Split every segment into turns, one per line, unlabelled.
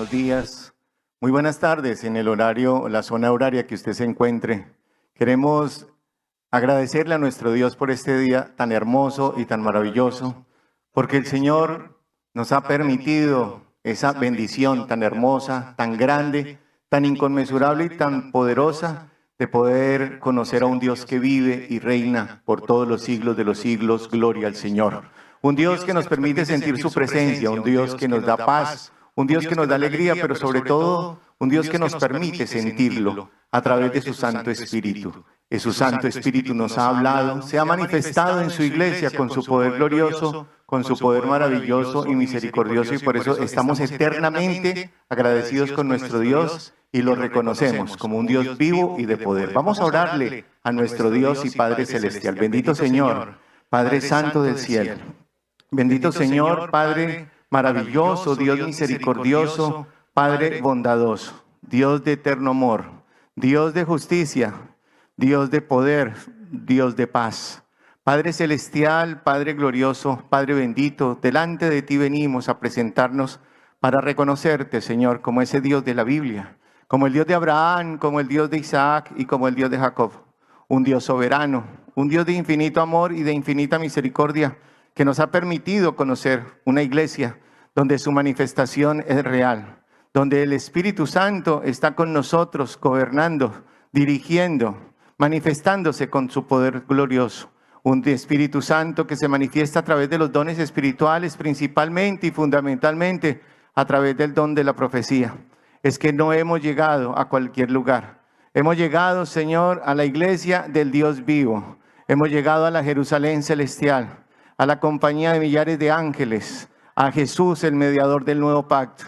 buenos días, muy buenas tardes en el horario, la zona horaria que usted se encuentre. Queremos agradecerle a nuestro Dios por este día tan hermoso y tan maravilloso, porque el Señor nos ha permitido esa bendición tan hermosa, tan grande, tan inconmensurable y tan poderosa de poder conocer a un Dios que vive y reina por todos los siglos de los siglos. Gloria al Señor. Un Dios que nos permite sentir su presencia, un Dios que nos da paz, un Dios que nos da alegría, pero sobre todo un Dios que nos permite sentirlo a través de su Santo Espíritu. Y su Santo Espíritu nos ha hablado, se ha manifestado en su iglesia con su poder glorioso, con su poder maravilloso y misericordioso, y por eso estamos eternamente agradecidos con nuestro Dios y lo reconocemos como un Dios vivo y de poder. Vamos a orarle a nuestro Dios y Padre Celestial. Bendito Señor, Padre Santo del cielo. Bendito Señor, Padre maravilloso, Dios misericordioso, Padre bondadoso, Dios de eterno amor, Dios de justicia, Dios de poder, Dios de paz. Padre celestial, Padre glorioso, Padre bendito, delante de ti venimos a presentarnos para reconocerte, Señor, como ese Dios de la Biblia, como el Dios de Abraham, como el Dios de Isaac y como el Dios de Jacob. Un Dios soberano, un Dios de infinito amor y de infinita misericordia, que nos ha permitido conocer una iglesia donde su manifestación es real, donde el Espíritu Santo está con nosotros gobernando, dirigiendo, manifestándose con su poder glorioso. Un Espíritu Santo que se manifiesta a través de los dones espirituales, principalmente y fundamentalmente a través del don de la profecía. Es que no hemos llegado a cualquier lugar. Hemos llegado, Señor, a la iglesia del Dios vivo. Hemos llegado a la Jerusalén celestial, a la compañía de millares de ángeles, a Jesús, el mediador del nuevo pacto.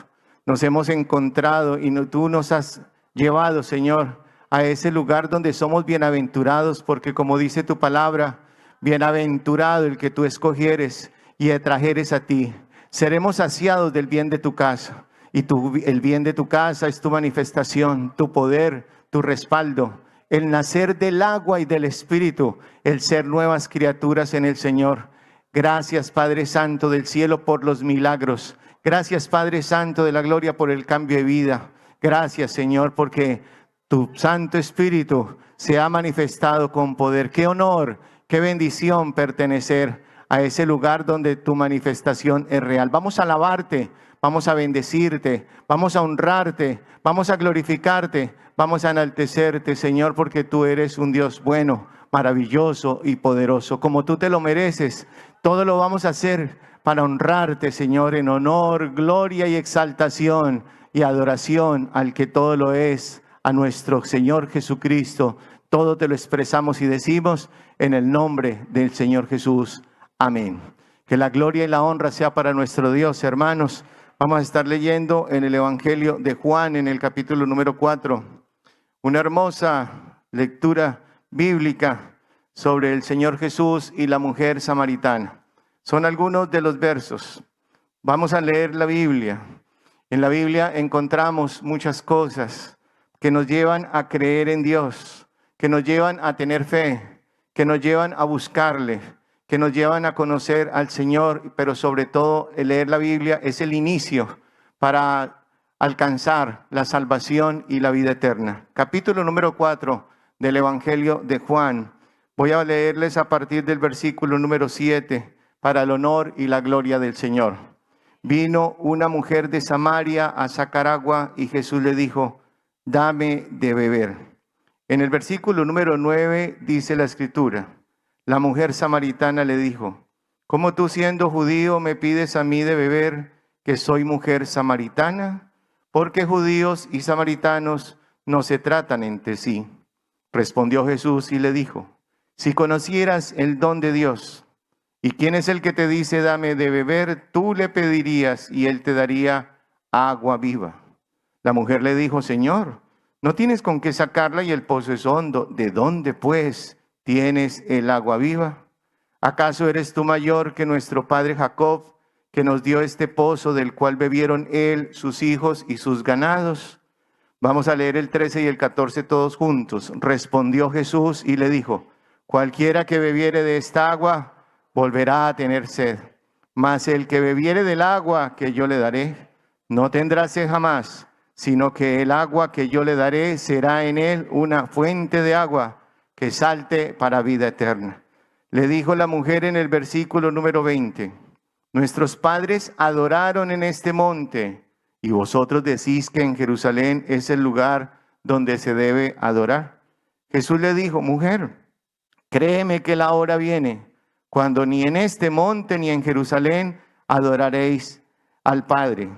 Nos hemos encontrado y tú nos has llevado, Señor, a ese lugar donde somos bienaventurados, porque como dice tu palabra, bienaventurado el que tú escogieres y atrajeres a ti. Seremos saciados del bien de tu casa, y el bien de tu casa es tu manifestación, tu poder, tu respaldo, el nacer del agua y del Espíritu, el ser nuevas criaturas en el Señor. Gracias, Padre Santo del cielo, por los milagros. Gracias, Padre Santo de la gloria, por el cambio de vida. Gracias, Señor, porque tu Santo Espíritu se ha manifestado con poder. Qué honor, qué bendición pertenecer a ese lugar donde tu manifestación es real. Vamos a alabarte, vamos a bendecirte, vamos a honrarte, vamos a glorificarte, vamos a enaltecerte, Señor, porque tú eres un Dios bueno, maravilloso y poderoso. Como tú te lo mereces, todo lo vamos a hacer para honrarte, Señor, en honor, gloria y exaltación y adoración al que todo lo es, a nuestro Señor Jesucristo. Todo te lo expresamos y decimos en el nombre del Señor Jesús. Amén. Que la gloria y la honra sea para nuestro Dios, hermanos. Vamos a estar leyendo en el Evangelio de Juan, en el capítulo número 4, una hermosa lectura bíblica sobre el Señor Jesús y la mujer samaritana. Son algunos de los versos. Vamos a leer la Biblia. En la Biblia encontramos muchas cosas que nos llevan a creer en Dios, que nos llevan a tener fe, que nos llevan a buscarle, que nos llevan a conocer al Señor, pero sobre todo el leer la Biblia es el inicio para alcanzar la salvación y la vida eterna. Capítulo número 4 del Evangelio de Juan. Voy a leerles a partir del versículo número 7 para el honor y la gloria del Señor. Vino una mujer de Samaria a sacar agua y Jesús le dijo: dame de beber. En el versículo número 9 dice la Escritura: la mujer samaritana le dijo: ¿cómo tú, siendo judío, me pides a mí de beber, que soy mujer samaritana? Porque judíos y samaritanos no se tratan entre sí. Respondió Jesús y le dijo: si conocieras el don de Dios, y quién es el que te dice dame de beber, tú le pedirías y él te daría agua viva. La mujer le dijo: Señor, no tienes con qué sacarla y el pozo es hondo. ¿De dónde, pues, tienes el agua viva? ¿Acaso eres tú mayor que nuestro padre Jacob, que nos dio este pozo del cual bebieron él, sus hijos y sus ganados? Vamos a leer el 13 y el 14 todos juntos. Respondió Jesús y le dijo: cualquiera que bebiere de esta agua volverá a tener sed, mas el que bebiere del agua que yo le daré no tendrá sed jamás, sino que el agua que yo le daré será en él una fuente de agua que salte para vida eterna. Le dijo la mujer en el versículo número 20, nuestros padres adoraron en este monte, y vosotros decís que en Jerusalén es el lugar donde se debe adorar. Jesús le dijo, mujer, créeme que la hora viene, cuando ni en este monte ni en Jerusalén adoraréis al Padre.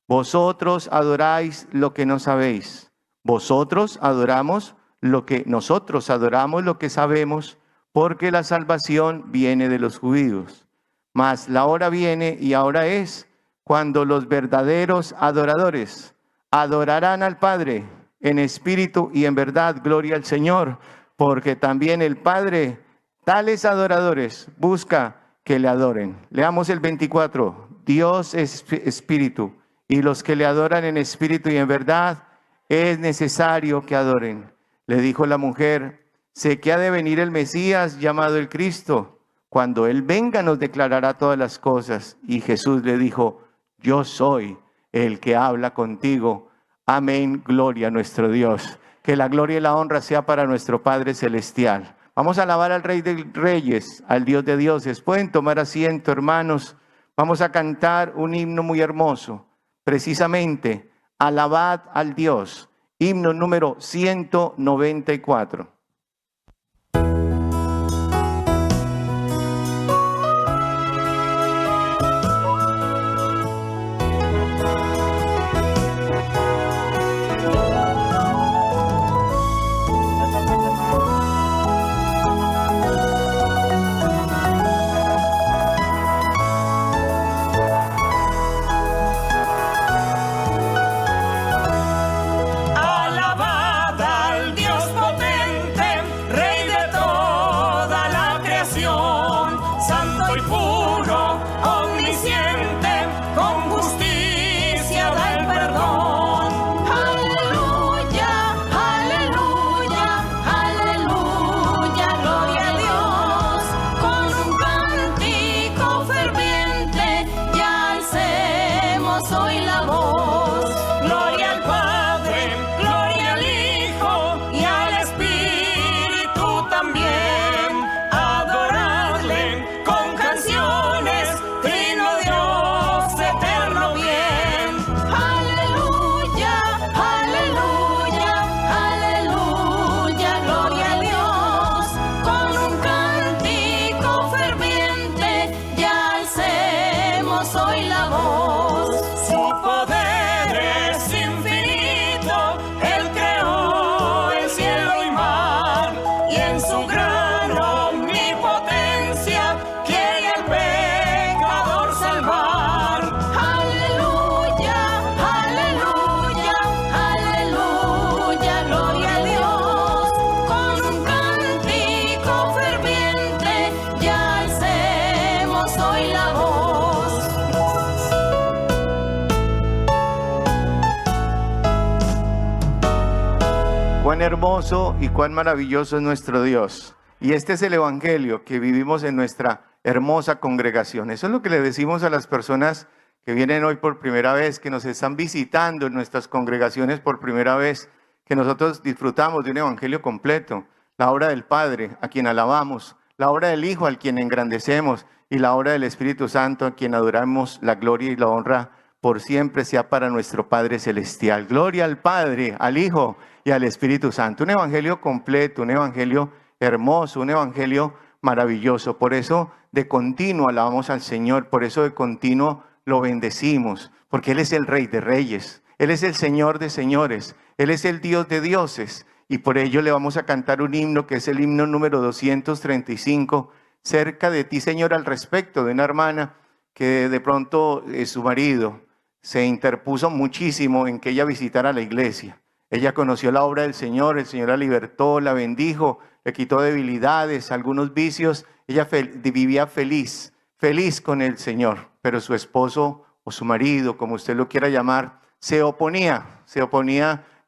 Vosotros adoráis lo que no sabéis. Nosotros adoramos lo que sabemos, porque la salvación viene de los judíos. Mas la hora viene y ahora es cuando los verdaderos adoradores adorarán al Padre en espíritu y en verdad. Gloria al Señor, porque también el Padre tales adoradores busca que le adoren. Leamos el 24. Dios es espíritu, y los que le adoran en espíritu y en verdad es necesario que adoren. Le dijo la mujer, sé que ha de venir el Mesías llamado el Cristo. Cuando Él venga nos declarará todas las cosas. Y Jesús le dijo, yo soy el que habla contigo. Amén, gloria a nuestro Dios. Que la gloria y la honra sea para nuestro Padre Celestial. Vamos a alabar al Rey de Reyes, al Dios de dioses. Pueden tomar asiento, hermanos. Vamos a cantar un himno muy hermoso. Precisamente, alabad al Dios. Himno número 194. Cuán hermoso y cuán maravilloso es nuestro Dios. Y este es el evangelio que vivimos en nuestra hermosa congregación. Eso es lo que le decimos a las personas que vienen hoy por primera vez, que nos están visitando en nuestras congregaciones por primera vez, que nosotros disfrutamos de un evangelio completo. La obra del Padre, a quien alabamos, la obra del Hijo, al quien engrandecemos, y la obra del Espíritu Santo, a quien adoramos. La gloria y la honra por siempre sea para nuestro Padre Celestial. Gloria al Padre, al Hijo y al Espíritu Santo. Un evangelio completo, un evangelio hermoso, un evangelio maravilloso. Por eso de continuo alabamos al Señor, por eso de continuo lo bendecimos, porque Él es el Rey de Reyes, Él es el Señor de Señores, Él es el Dios de dioses, y por ello le vamos a cantar un himno que es el himno número 235, cerca de ti, Señor, al respecto de una hermana que de pronto su marido se interpuso muchísimo en que ella visitara la iglesia. Ella conoció la obra del Señor, el Señor la libertó, la bendijo, le quitó debilidades, algunos vicios. Ella vivía feliz con el Señor, pero su esposo o su marido, como usted lo quiera llamar, se oponía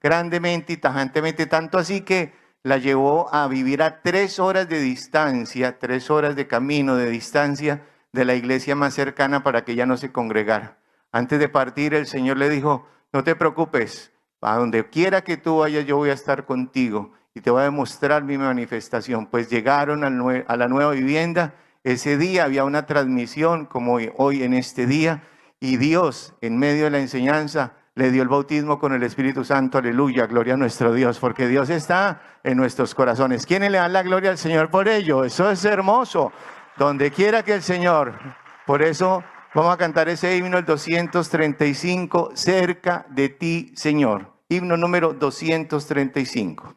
grandemente y tajantemente, tanto así que la llevó a vivir a 3 horas de distancia, 3 horas de camino de distancia de la iglesia más cercana para que ella no se congregara. Antes de partir, el Señor le dijo, no te preocupes, a donde quiera que tú vayas, yo voy a estar contigo y te voy a demostrar mi manifestación. Pues llegaron a la nueva vivienda. Ese día había una transmisión como hoy en este día, y Dios, en medio de la enseñanza, le dio el bautismo con el Espíritu Santo. Aleluya, gloria a nuestro Dios, porque Dios está en nuestros corazones. ¿Quiénes le dan la gloria al Señor por ello? Eso es hermoso. Donde quiera que el Señor. Por eso vamos a cantar ese himno, el 235, cerca de ti, Señor. Himno número 235.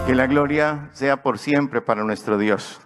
Que la gloria sea por siempre para nuestro Dios.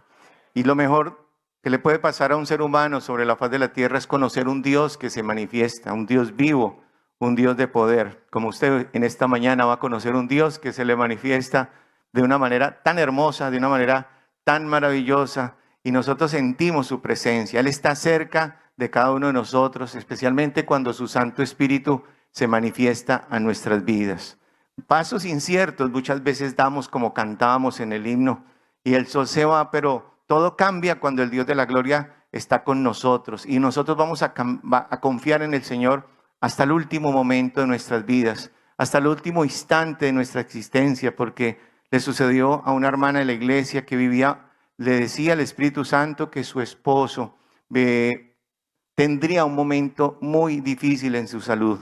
Y lo mejor que le puede pasar a un ser humano sobre la faz de la tierra es conocer un Dios que se manifiesta, un Dios vivo, un Dios de poder. Como usted en esta mañana va a conocer un Dios que se le manifiesta de una manera tan hermosa, de una manera tan maravillosa, y nosotros sentimos su presencia. Él está cerca de cada uno de nosotros, especialmente cuando su Santo Espíritu se manifiesta a nuestras vidas. Pasos inciertos muchas veces damos, como cantábamos en el himno, y el sol se va, pero todo cambia cuando el Dios de la gloria está con nosotros, y nosotros vamos a confiar en el Señor hasta el último momento de nuestras vidas, hasta el último instante de nuestra existencia, porque le sucedió a una hermana de la iglesia que vivía, le decía al Espíritu Santo que su esposo tendría un momento muy difícil en su salud.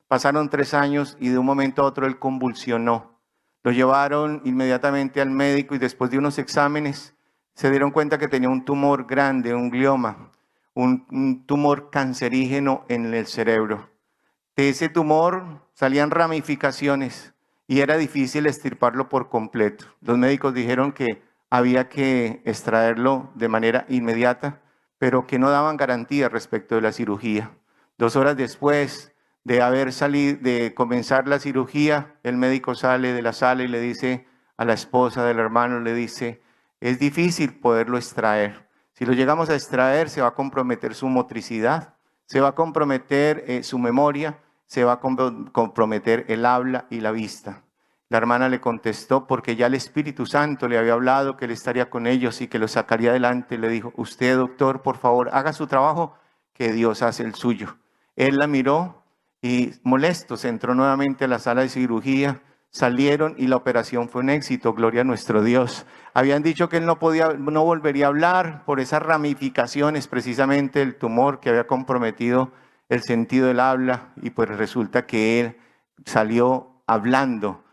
Pasaron 3 años y de un momento a otro él convulsionó. Lo llevaron inmediatamente al médico y después de unos exámenes se dieron cuenta que tenía un tumor grande, un glioma, un tumor cancerígeno en el cerebro. De ese tumor salían ramificaciones y era difícil extirparlo por completo. Los médicos dijeron que había que extraerlo de manera inmediata, pero que no daban garantía respecto de la cirugía. 2 horas después de haber salido, de comenzar la cirugía, el médico sale de la sala y le dice a la esposa del hermano, le dice, es difícil poderlo extraer. Si lo llegamos a extraer, se va a comprometer su motricidad, se va a comprometer su memoria, se va a comprometer el habla y la vista. La hermana le contestó, porque ya el Espíritu Santo le había hablado que él estaría con ellos y que los sacaría adelante. Le dijo, usted, doctor, por favor, haga su trabajo, que Dios hace el suyo. Él la miró y molesto se entró nuevamente a la sala de cirugía. Salieron y la operación fue un éxito, gloria a nuestro Dios. Habían dicho que él no volvería a hablar por esas ramificaciones precisamente del tumor que había comprometido el sentido del habla, y pues resulta que él salió hablando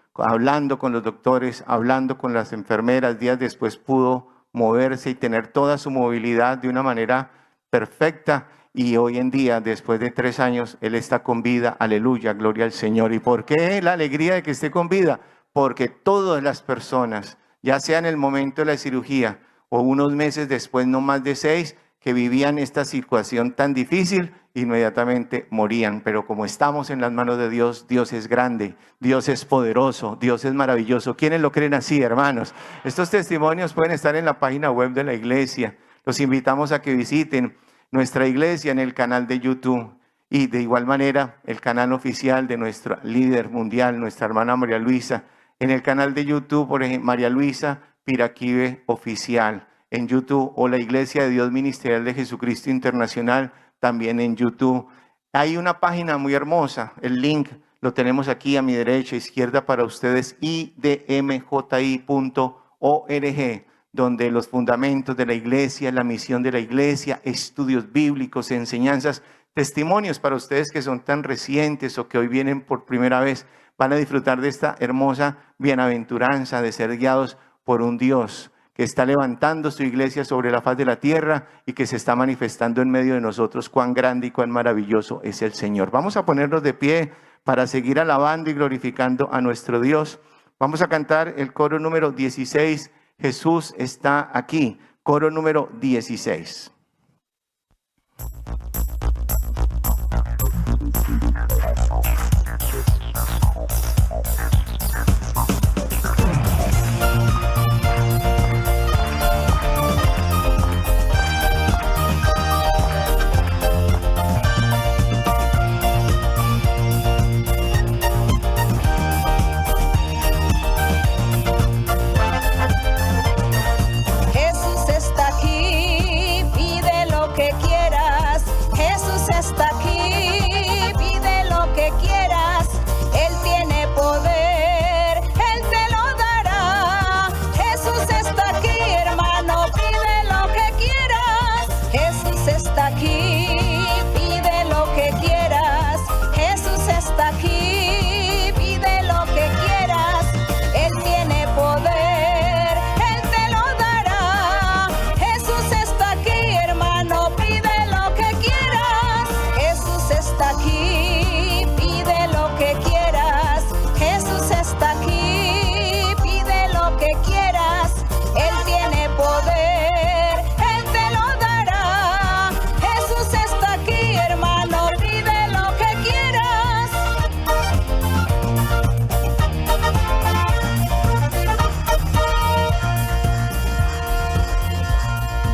con los doctores, hablando con las enfermeras. Días después pudo moverse y tener toda su movilidad de una manera perfecta. Y hoy en día, después de 3 años, él está con vida. Aleluya, gloria al Señor. ¿Y por qué la alegría de que esté con vida? Porque todas las personas, ya sea en el momento de la cirugía o unos meses después, no más de 6, que vivían esta situación tan difícil, inmediatamente morían. Pero como estamos en las manos de Dios, Dios es grande, Dios es poderoso, Dios es maravilloso. ¿Quiénes lo creen así, hermanos? Estos testimonios pueden estar en la página web de la iglesia. Los invitamos a que visiten nuestra iglesia en el canal de YouTube, y de igual manera el canal oficial de nuestra líder mundial, nuestra hermana María Luisa, en el canal de YouTube, por ejemplo, María Luisa Piraquive Oficial en YouTube, o la Iglesia de Dios Ministerial de Jesucristo Internacional también en YouTube. Hay una página muy hermosa, el link lo tenemos aquí a mi derecha, izquierda para ustedes, idmji.org, donde los fundamentos de la iglesia, la misión de la iglesia, estudios bíblicos, enseñanzas, testimonios para ustedes que son tan recientes o que hoy vienen por primera vez, van a disfrutar de esta hermosa bienaventuranza de ser guiados por un Dios que está levantando su iglesia sobre la faz de la tierra y que se está manifestando en medio de nosotros. Cuán grande y cuán maravilloso es el Señor. Vamos a ponernos de pie para seguir alabando y glorificando a nuestro Dios. Vamos a cantar el coro número 16. Jesús está aquí, coro número 16.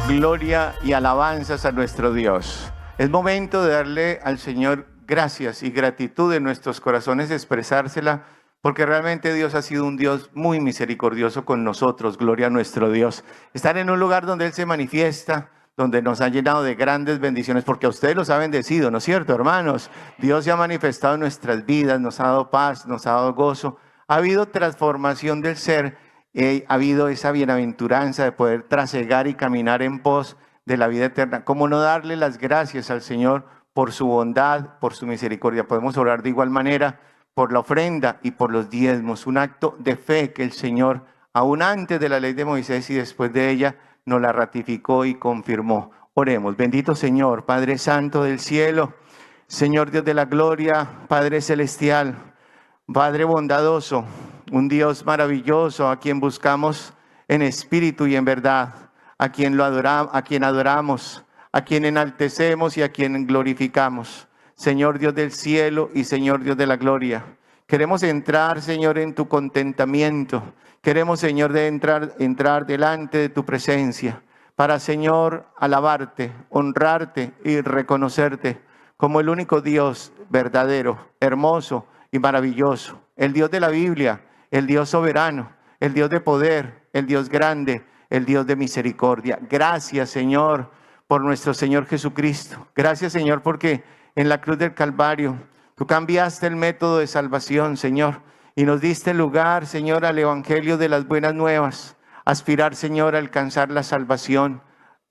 Gloria y alabanzas a nuestro Dios. Es momento de darle al Señor gracias y gratitud en nuestros corazones, expresársela, porque realmente Dios ha sido un Dios muy misericordioso con nosotros. Gloria a nuestro Dios. Estar en un lugar donde Él se manifiesta, donde nos ha llenado de grandes bendiciones, porque a ustedes los ha bendecido, ¿no es cierto, hermanos? Dios se ha manifestado en nuestras vidas, nos ha dado paz, nos ha dado gozo. Ha habido transformación del ser. Ha habido esa bienaventuranza de poder trasegar y caminar en pos de la vida eterna. ¿Cómo no darle las gracias al Señor por su bondad, por su misericordia? Podemos orar de igual manera por la ofrenda y por los diezmos, un acto de fe que el Señor, aún antes de la ley de Moisés y después de ella, nos la ratificó y confirmó. Oremos. Bendito Señor, Padre Santo del cielo, Señor Dios de la gloria, Padre celestial, Padre bondadoso, un Dios maravilloso a quien buscamos en espíritu y en verdad, a quien adoramos, a quien enaltecemos y a quien glorificamos. Señor Dios del cielo y Señor Dios de la gloria, queremos entrar, Señor, en tu contentamiento. Queremos, Señor, entrar delante de tu presencia para, Señor, alabarte, honrarte y reconocerte como el único Dios verdadero, hermoso y maravilloso, el Dios de la Biblia, el Dios soberano, el Dios de poder, el Dios grande, el Dios de misericordia. Gracias, Señor, por nuestro Señor Jesucristo. Gracias, Señor, porque en la cruz del Calvario tú cambiaste el método de salvación, Señor, y nos diste lugar, Señor, al Evangelio de las buenas nuevas. Aspirar, Señor, a alcanzar la salvación,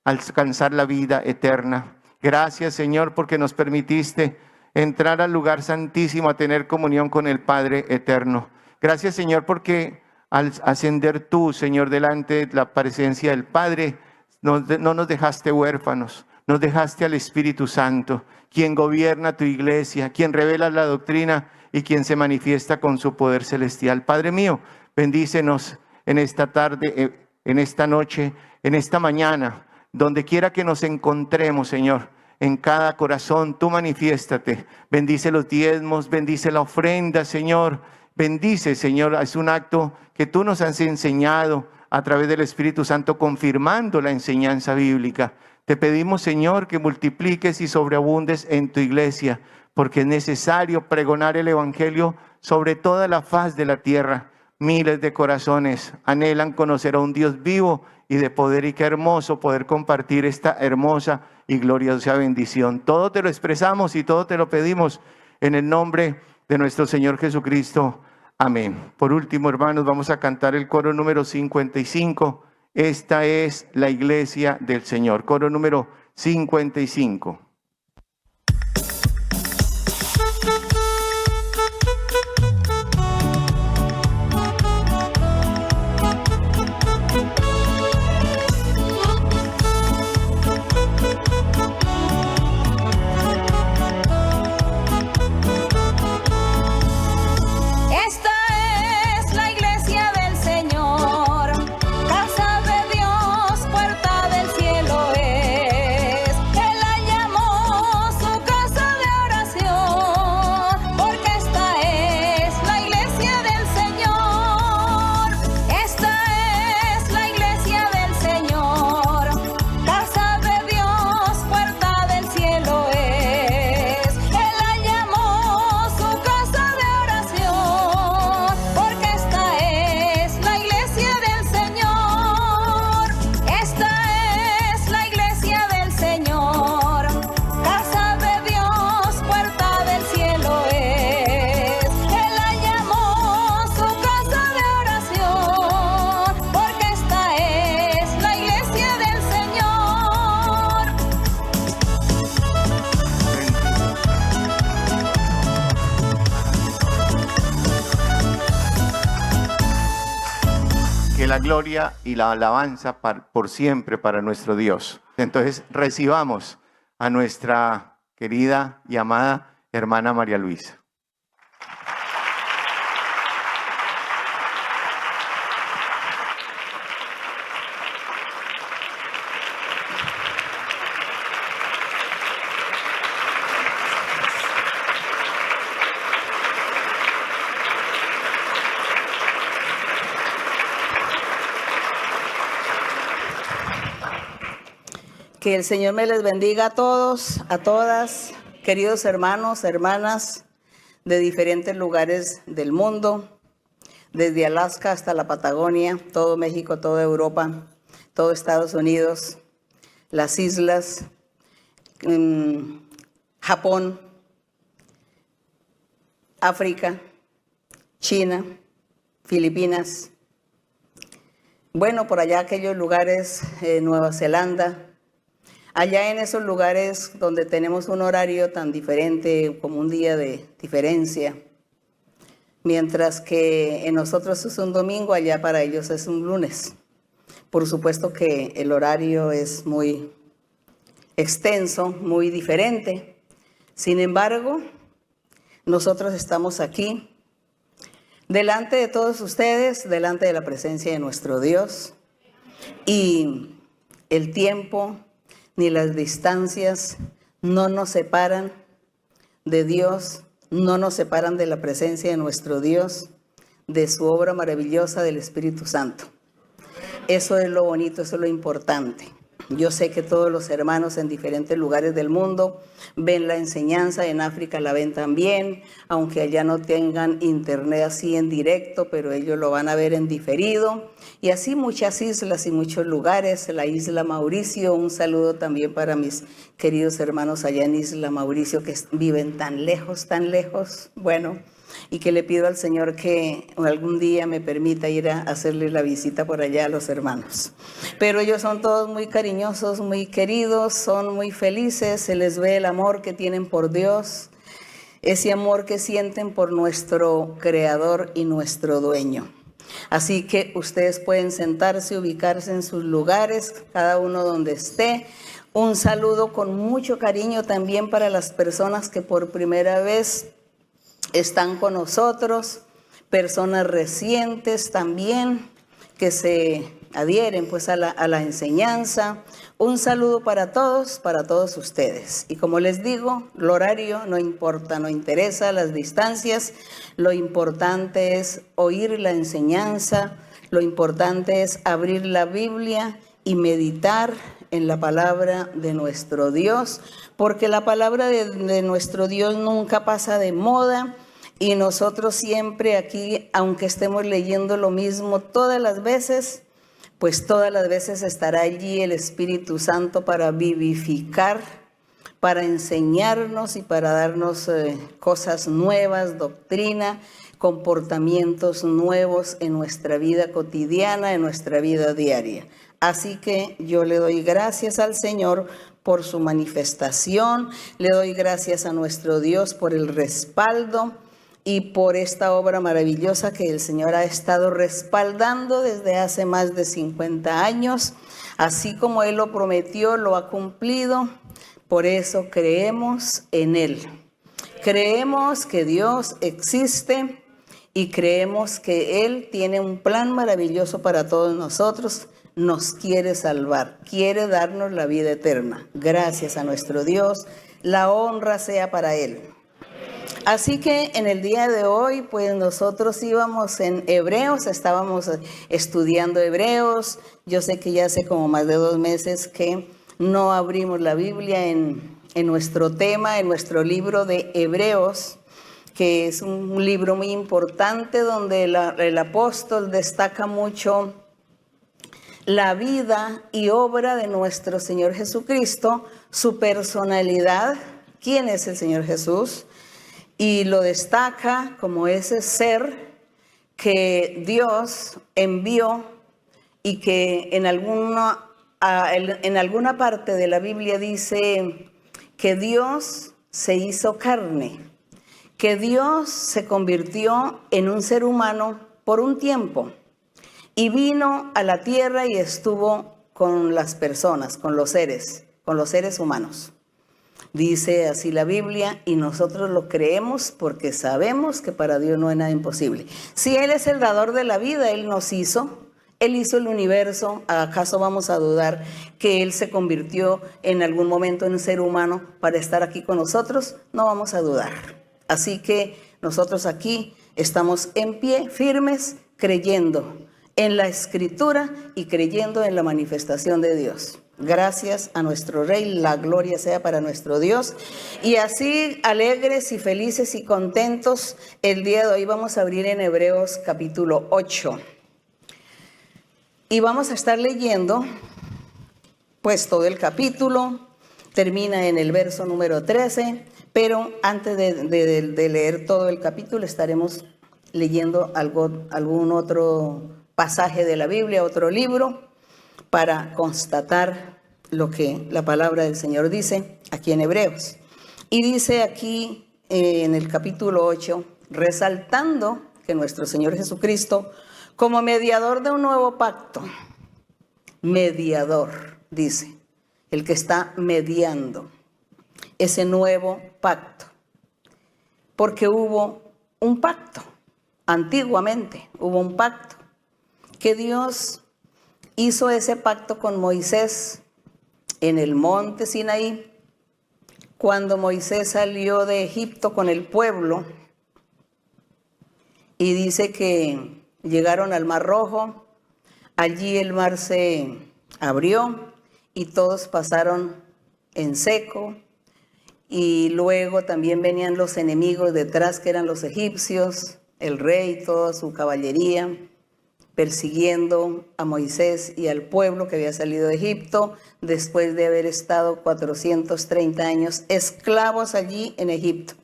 a alcanzar la vida eterna. Gracias, Señor, porque nos permitiste entrar al lugar santísimo a tener comunión con el Padre eterno. Gracias, Señor, porque al ascender tú, Señor, delante de la presencia del Padre, no nos dejaste huérfanos, nos dejaste al Espíritu Santo, quien gobierna tu iglesia, quien revela la doctrina y quien se manifiesta con su poder celestial. Padre mío, bendícenos en esta tarde, en esta noche, en esta mañana, donde quiera que nos encontremos, Señor, en cada corazón, tú manifiéstate. Bendice los diezmos, bendice la ofrenda, Señor. Bendice, Señor, es un acto que tú nos has enseñado a través del Espíritu Santo, confirmando la enseñanza bíblica. Te pedimos, Señor, que multipliques y sobreabundes en tu iglesia, porque es necesario pregonar el Evangelio sobre toda la faz de la tierra. Miles de corazones anhelan conocer a un Dios vivo y de poder, y qué hermoso poder compartir esta hermosa y gloriosa bendición. Todo te lo expresamos y todo te lo pedimos en el nombre de nuestro Señor Jesucristo. Amén. Por último, hermanos, vamos a cantar el coro número 55. Esta es la iglesia del Señor. Coro número 55. La gloria y la alabanza por siempre para nuestro Dios. Entonces recibamos a nuestra querida y amada hermana María Luisa.
Que el Señor me les bendiga a todos, a todas, queridos hermanos, hermanas de diferentes lugares del mundo, desde Alaska hasta la Patagonia, todo México, toda Europa, todo Estados Unidos, las islas, Japón, África, China, Filipinas, bueno, por allá aquellos lugares, Nueva Zelanda. Allá en esos lugares donde tenemos un horario tan diferente, como un día de diferencia, mientras que en nosotros es un domingo, allá para ellos es un lunes. Por supuesto que el horario es muy extenso, muy diferente. Sin embargo, nosotros estamos aquí, delante de todos ustedes, delante de la presencia de nuestro Dios, y el tiempo ni las distancias no nos separan de Dios, no nos separan de la presencia de nuestro Dios, de su obra maravillosa del Espíritu Santo. Eso es lo bonito, eso es lo importante. Yo sé que todos los hermanos en diferentes lugares del mundo ven la enseñanza, en África la ven también, aunque allá no tengan internet así en directo, pero ellos lo van a ver en diferido. Y así muchas islas y muchos lugares, la isla Mauricio, un saludo también para mis queridos hermanos allá en Isla Mauricio que viven tan lejos, bueno, y que le pido al Señor que algún día me permita ir a hacerle la visita por allá a los hermanos. Pero ellos son todos muy cariñosos, muy queridos, son muy felices, se les ve el amor que tienen por Dios, ese amor que sienten por nuestro Creador y nuestro Dueño. Así que ustedes pueden sentarse, ubicarse en sus lugares, cada uno donde esté. Un saludo con mucho cariño también para las personas que por primera vez están con nosotros, personas recientes también que se adhieren pues a la enseñanza. Un saludo para todos ustedes. Y como les digo, el horario no importa, no interesa las distancias, lo importante es oír la enseñanza, lo importante es abrir la Biblia y meditar en la palabra de nuestro Dios, porque la palabra de nuestro Dios nunca pasa de moda y nosotros siempre aquí, aunque estemos leyendo lo mismo todas las veces, pues todas las veces estará allí el Espíritu Santo para vivificar, para enseñarnos y para darnos cosas nuevas, doctrina, comportamientos nuevos en nuestra vida cotidiana, en nuestra vida diaria. Así que yo le doy gracias al Señor por su manifestación, le doy gracias a nuestro Dios por el respaldo y por esta obra maravillosa que el Señor ha estado respaldando desde hace más de 50 años. Así como Él lo prometió, lo ha cumplido. Por eso creemos en Él. Creemos que Dios existe y creemos que Él tiene un plan maravilloso para todos nosotros. Nos quiere salvar, quiere darnos la vida eterna. Gracias a nuestro Dios, la honra sea para Él. Así que en el día de hoy, pues nosotros íbamos en Hebreos, estábamos estudiando Hebreos. Yo sé que ya hace como más de 2 meses que no abrimos la Biblia en nuestro tema, en nuestro libro de Hebreos, que es un libro muy importante donde el apóstol destaca mucho la vida y obra de nuestro Señor Jesucristo, su personalidad, quién es el Señor Jesús, y lo destaca como ese ser que Dios envió y que en alguna parte de la Biblia dice que Dios se hizo carne, que Dios se convirtió en un ser humano por un tiempo y vino a la tierra y estuvo con las personas, con los seres humanos. Dice así la Biblia y nosotros lo creemos porque sabemos que para Dios no hay nada imposible. Si Él es el dador de la vida, Él nos hizo, Él hizo el universo. ¿Acaso vamos a dudar que Él se convirtió en algún momento en un ser humano para estar aquí con nosotros? No vamos a dudar. Así que nosotros aquí estamos en pie, firmes, creyendo en la Escritura y creyendo en la manifestación de Dios. Gracias a nuestro Rey, la gloria sea para nuestro Dios. Y así, alegres y felices y contentos, el día de hoy vamos a abrir en Hebreos capítulo 8. Y vamos a estar leyendo, pues todo el capítulo, termina en el verso número 13, pero antes de leer todo el capítulo estaremos leyendo algún otro pasaje de la Biblia, otro libro, para constatar lo que la palabra del Señor dice aquí en Hebreos. Y dice aquí en el capítulo 8, resaltando que nuestro Señor Jesucristo, como mediador de un nuevo pacto, mediador, dice, el que está mediando ese nuevo pacto, porque hubo un pacto, antiguamente hubo un pacto, que Dios hizo ese pacto con Moisés en el monte Sinaí, cuando Moisés salió de Egipto con el pueblo, y dice que llegaron al Mar Rojo, allí el mar se abrió y todos pasaron en seco. Y luego también venían los enemigos detrás, que eran los egipcios, el rey, toda su caballería, persiguiendo a Moisés y al pueblo que había salido de Egipto, después de haber estado 430 años esclavos allí en Egipto.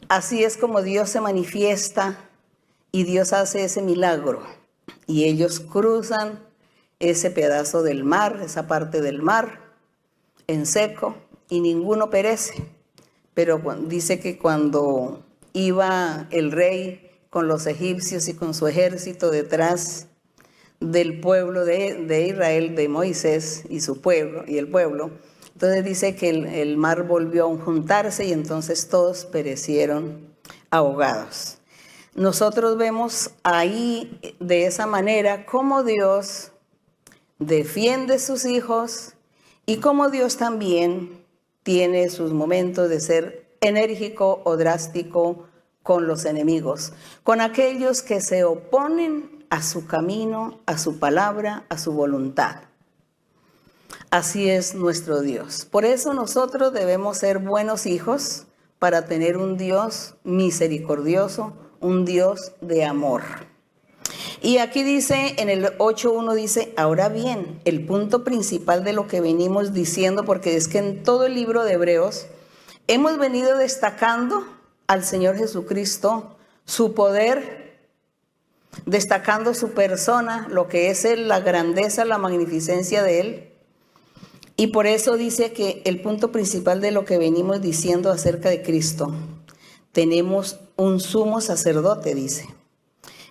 Así es como Dios se manifiesta y Dios hace ese milagro. Y ellos cruzan ese pedazo del mar, esa parte del mar, en seco, y ninguno perece. Pero dice que cuando iba el rey con los egipcios y con su ejército detrás del pueblo de Israel, de Moisés y su pueblo, y el pueblo, entonces dice que el mar volvió a juntarse y entonces todos perecieron ahogados. Nosotros vemos ahí de esa manera cómo Dios defiende a sus hijos y cómo Dios también tiene sus momentos de ser enérgico o drástico con los enemigos, con aquellos que se oponen a su camino, a su palabra, a su voluntad. Así es nuestro Dios. Por eso nosotros debemos ser buenos hijos para tener un Dios misericordioso, un Dios de amor. Y aquí dice, en el 8.1 dice, ahora bien, el punto principal de lo que venimos diciendo, porque es que en todo el libro de Hebreos hemos venido destacando al Señor Jesucristo, su poder, destacando su persona, lo que es Él, la grandeza, la magnificencia de Él. Y por eso dice que el punto principal de lo que venimos diciendo acerca de Cristo, tenemos un sumo sacerdote, dice,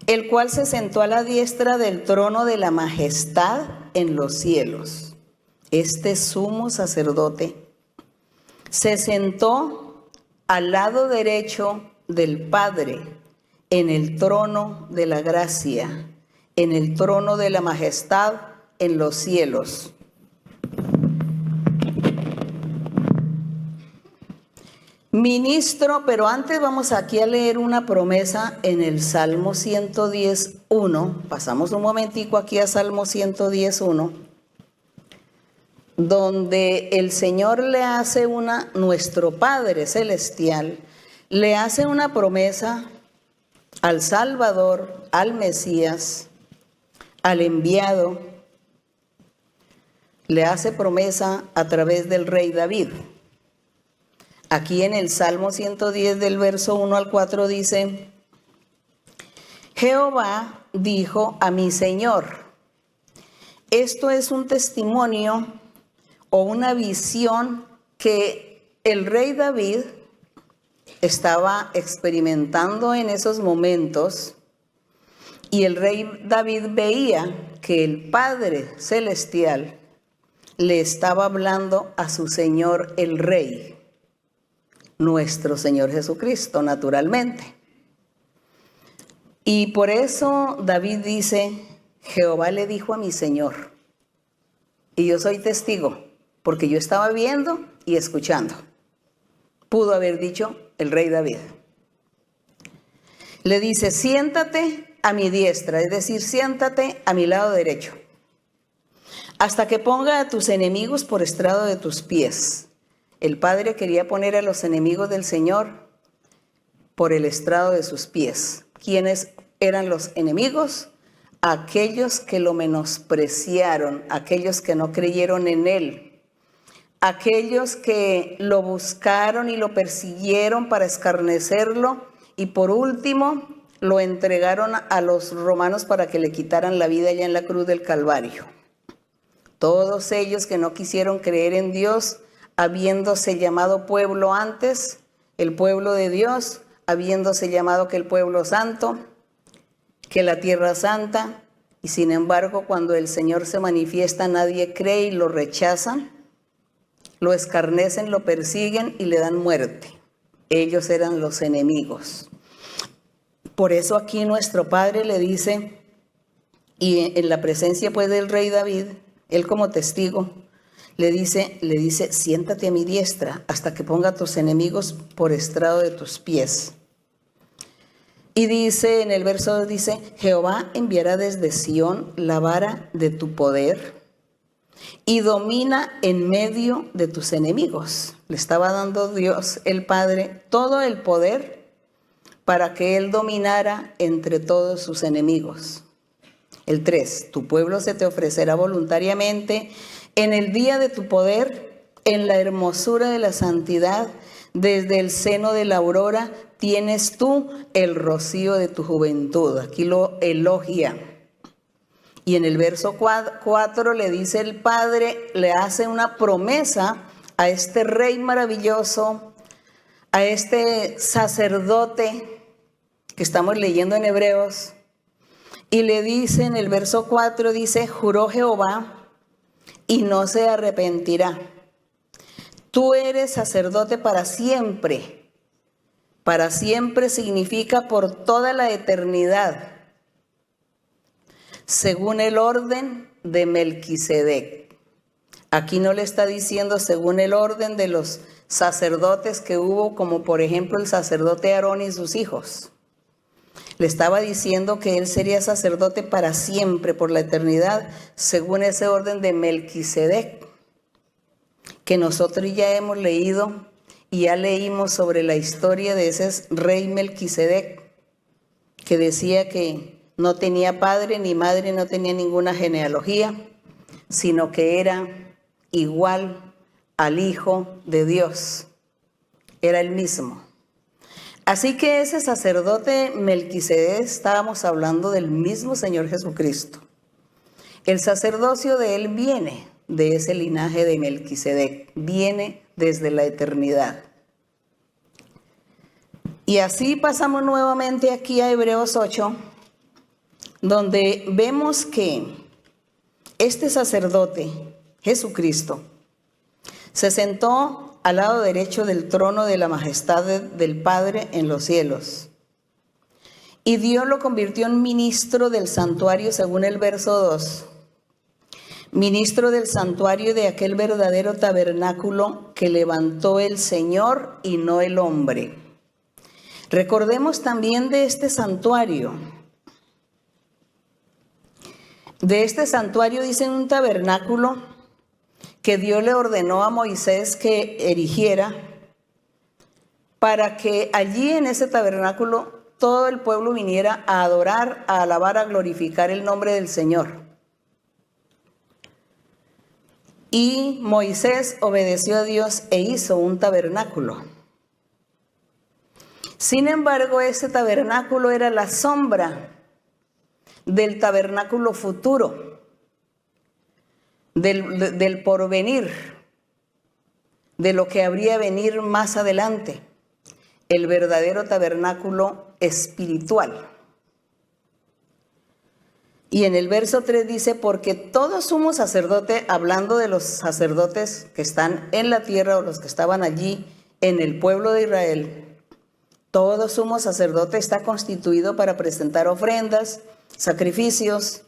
el cual se sentó a la diestra del trono de la majestad en los cielos. Este sumo sacerdote se sentó al lado derecho del Padre en el trono de la gracia, en el trono de la majestad en los cielos. Ministro, pero antes vamos aquí a leer una promesa en el Salmo 110.1. Pasamos un momentico aquí a Salmo 110.1, donde el Señor le hace nuestro Padre Celestial, le hace una promesa al Salvador, al Mesías, al enviado, le hace promesa a través del rey David. Aquí en el Salmo 110 del verso 1 al 4 dice, Jehová dijo a mi Señor. Esto es un testimonio o una visión que el rey David estaba experimentando en esos momentos, y el rey David veía que el Padre Celestial le estaba hablando a su Señor el Rey, nuestro Señor Jesucristo, naturalmente. Y por eso David dice, Jehová le dijo a mi Señor, y yo soy testigo, porque yo estaba viendo y escuchando. Pudo haber dicho el rey David. Le dice, siéntate a mi diestra, es decir, siéntate a mi lado derecho, hasta que ponga a tus enemigos por estrado de tus pies. El Padre quería poner a los enemigos del Señor por el estrado de sus pies. ¿Quiénes eran los enemigos? Aquellos que lo menospreciaron, aquellos que no creyeron en Él, aquellos que lo buscaron y lo persiguieron para escarnecerlo, y por último lo entregaron a los romanos para que le quitaran la vida allá en la cruz del Calvario. Todos ellos que no quisieron creer en Dios, habiéndose llamado pueblo antes, el pueblo de Dios, habiéndose llamado que el pueblo santo, que la tierra santa, y sin embargo cuando el Señor se manifiesta nadie cree y lo rechazan, lo escarnecen, lo persiguen y le dan muerte. Ellos eran los enemigos. Por eso aquí nuestro Padre le dice, y en la presencia pues del rey David, él como testigo, le dice, siéntate a mi diestra hasta que ponga a tus enemigos por estrado de tus pies. Y dice, en el verso 2 dice, Jehová enviará desde Sión la vara de tu poder y domina en medio de tus enemigos. Le estaba dando Dios el Padre todo el poder para que Él dominara entre todos sus enemigos. El 3, tu pueblo se te ofrecerá voluntariamente en el día de tu poder, en la hermosura de la santidad, desde el seno de la aurora tienes tú el rocío de tu juventud. Aquí lo elogia. Y en el verso 4 le dice el Padre, le hace una promesa a este Rey maravilloso, a este sacerdote que estamos leyendo en Hebreos. Y le dice en el verso 4, dice, juró Jehová y no se arrepentirá. Tú eres sacerdote para siempre. Para siempre significa por toda la eternidad, según el orden de Melquisedec. Aquí no le está diciendo según el orden de los sacerdotes que hubo, como por ejemplo el sacerdote Aarón y sus hijos. Le estaba diciendo que él sería sacerdote para siempre, por la eternidad, según ese orden de Melquisedec, que nosotros ya hemos leído y ya leímos sobre la historia de ese rey Melquisedec, que decía que no tenía padre ni madre, no tenía ninguna genealogía, sino que era igual al Hijo de Dios. Era el mismo. Así que ese sacerdote Melquisedec, estábamos hablando del mismo Señor Jesucristo. El sacerdocio de él viene de ese linaje de Melquisedec, viene desde la eternidad. Y así pasamos nuevamente aquí a Hebreos 8, donde vemos que este sacerdote, Jesucristo, se sentó al lado derecho del trono de la majestad del Padre en los cielos. Y Dios lo convirtió en ministro del santuario, según el verso 2. Ministro del santuario de aquel verdadero tabernáculo que levantó el Señor y no el hombre. Recordemos también de este santuario. De este santuario dicen un tabernáculo que Dios le ordenó a Moisés que erigiera para que allí en ese tabernáculo todo el pueblo viniera a adorar, a alabar, a glorificar el nombre del Señor. Y Moisés obedeció a Dios e hizo un tabernáculo. Sin embargo, ese tabernáculo era la sombra del tabernáculo futuro, del porvenir, de lo que habría de venir más adelante, el verdadero tabernáculo espiritual. Y en el verso 3 dice, porque todo sumo sacerdote, hablando de los sacerdotes que están en la tierra o los que estaban allí en el pueblo de Israel, todo sumo sacerdote está constituido para presentar ofrendas, sacrificios,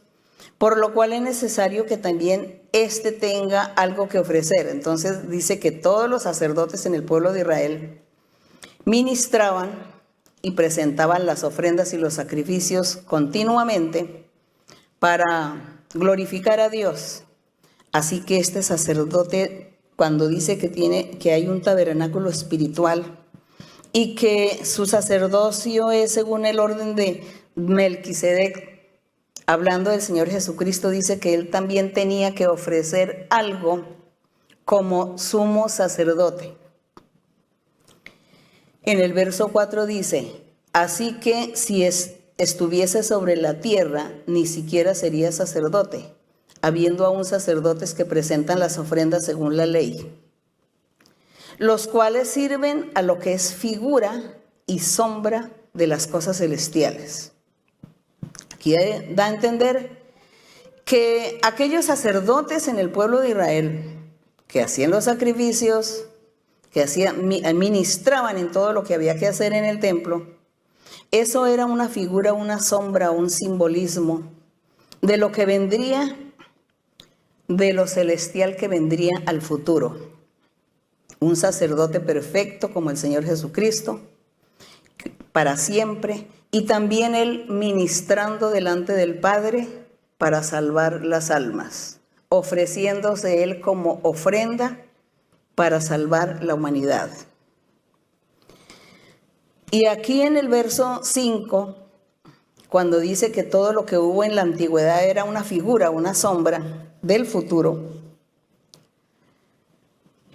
por lo cual es necesario que también éste tenga algo que ofrecer. Entonces dice que todos los sacerdotes en el pueblo de Israel ministraban y presentaban las ofrendas y los sacrificios continuamente para glorificar a Dios. Así que este sacerdote, cuando dice que hay un tabernáculo espiritual y que su sacerdocio es según el orden de Melquisedec, hablando del Señor Jesucristo, dice que él también tenía que ofrecer algo como sumo sacerdote. En el verso 4 dice, así que si estuviese sobre la tierra, ni siquiera sería sacerdote, habiendo aún sacerdotes que presentan las ofrendas según la ley, los cuales sirven a lo que es figura y sombra de las cosas celestiales. Aquí da a entender que aquellos sacerdotes en el pueblo de Israel que hacían los sacrificios, que ministraban en todo lo que había que hacer en el templo, eso era una figura, una sombra, un simbolismo de lo que vendría, de lo celestial que vendría al futuro. Un sacerdote perfecto como el Señor Jesucristo, para siempre, y también él ministrando delante del Padre para salvar las almas, ofreciéndose Él como ofrenda para salvar la humanidad. Y aquí en el verso 5, cuando dice que todo lo que hubo en la antigüedad era una figura, una sombra del futuro,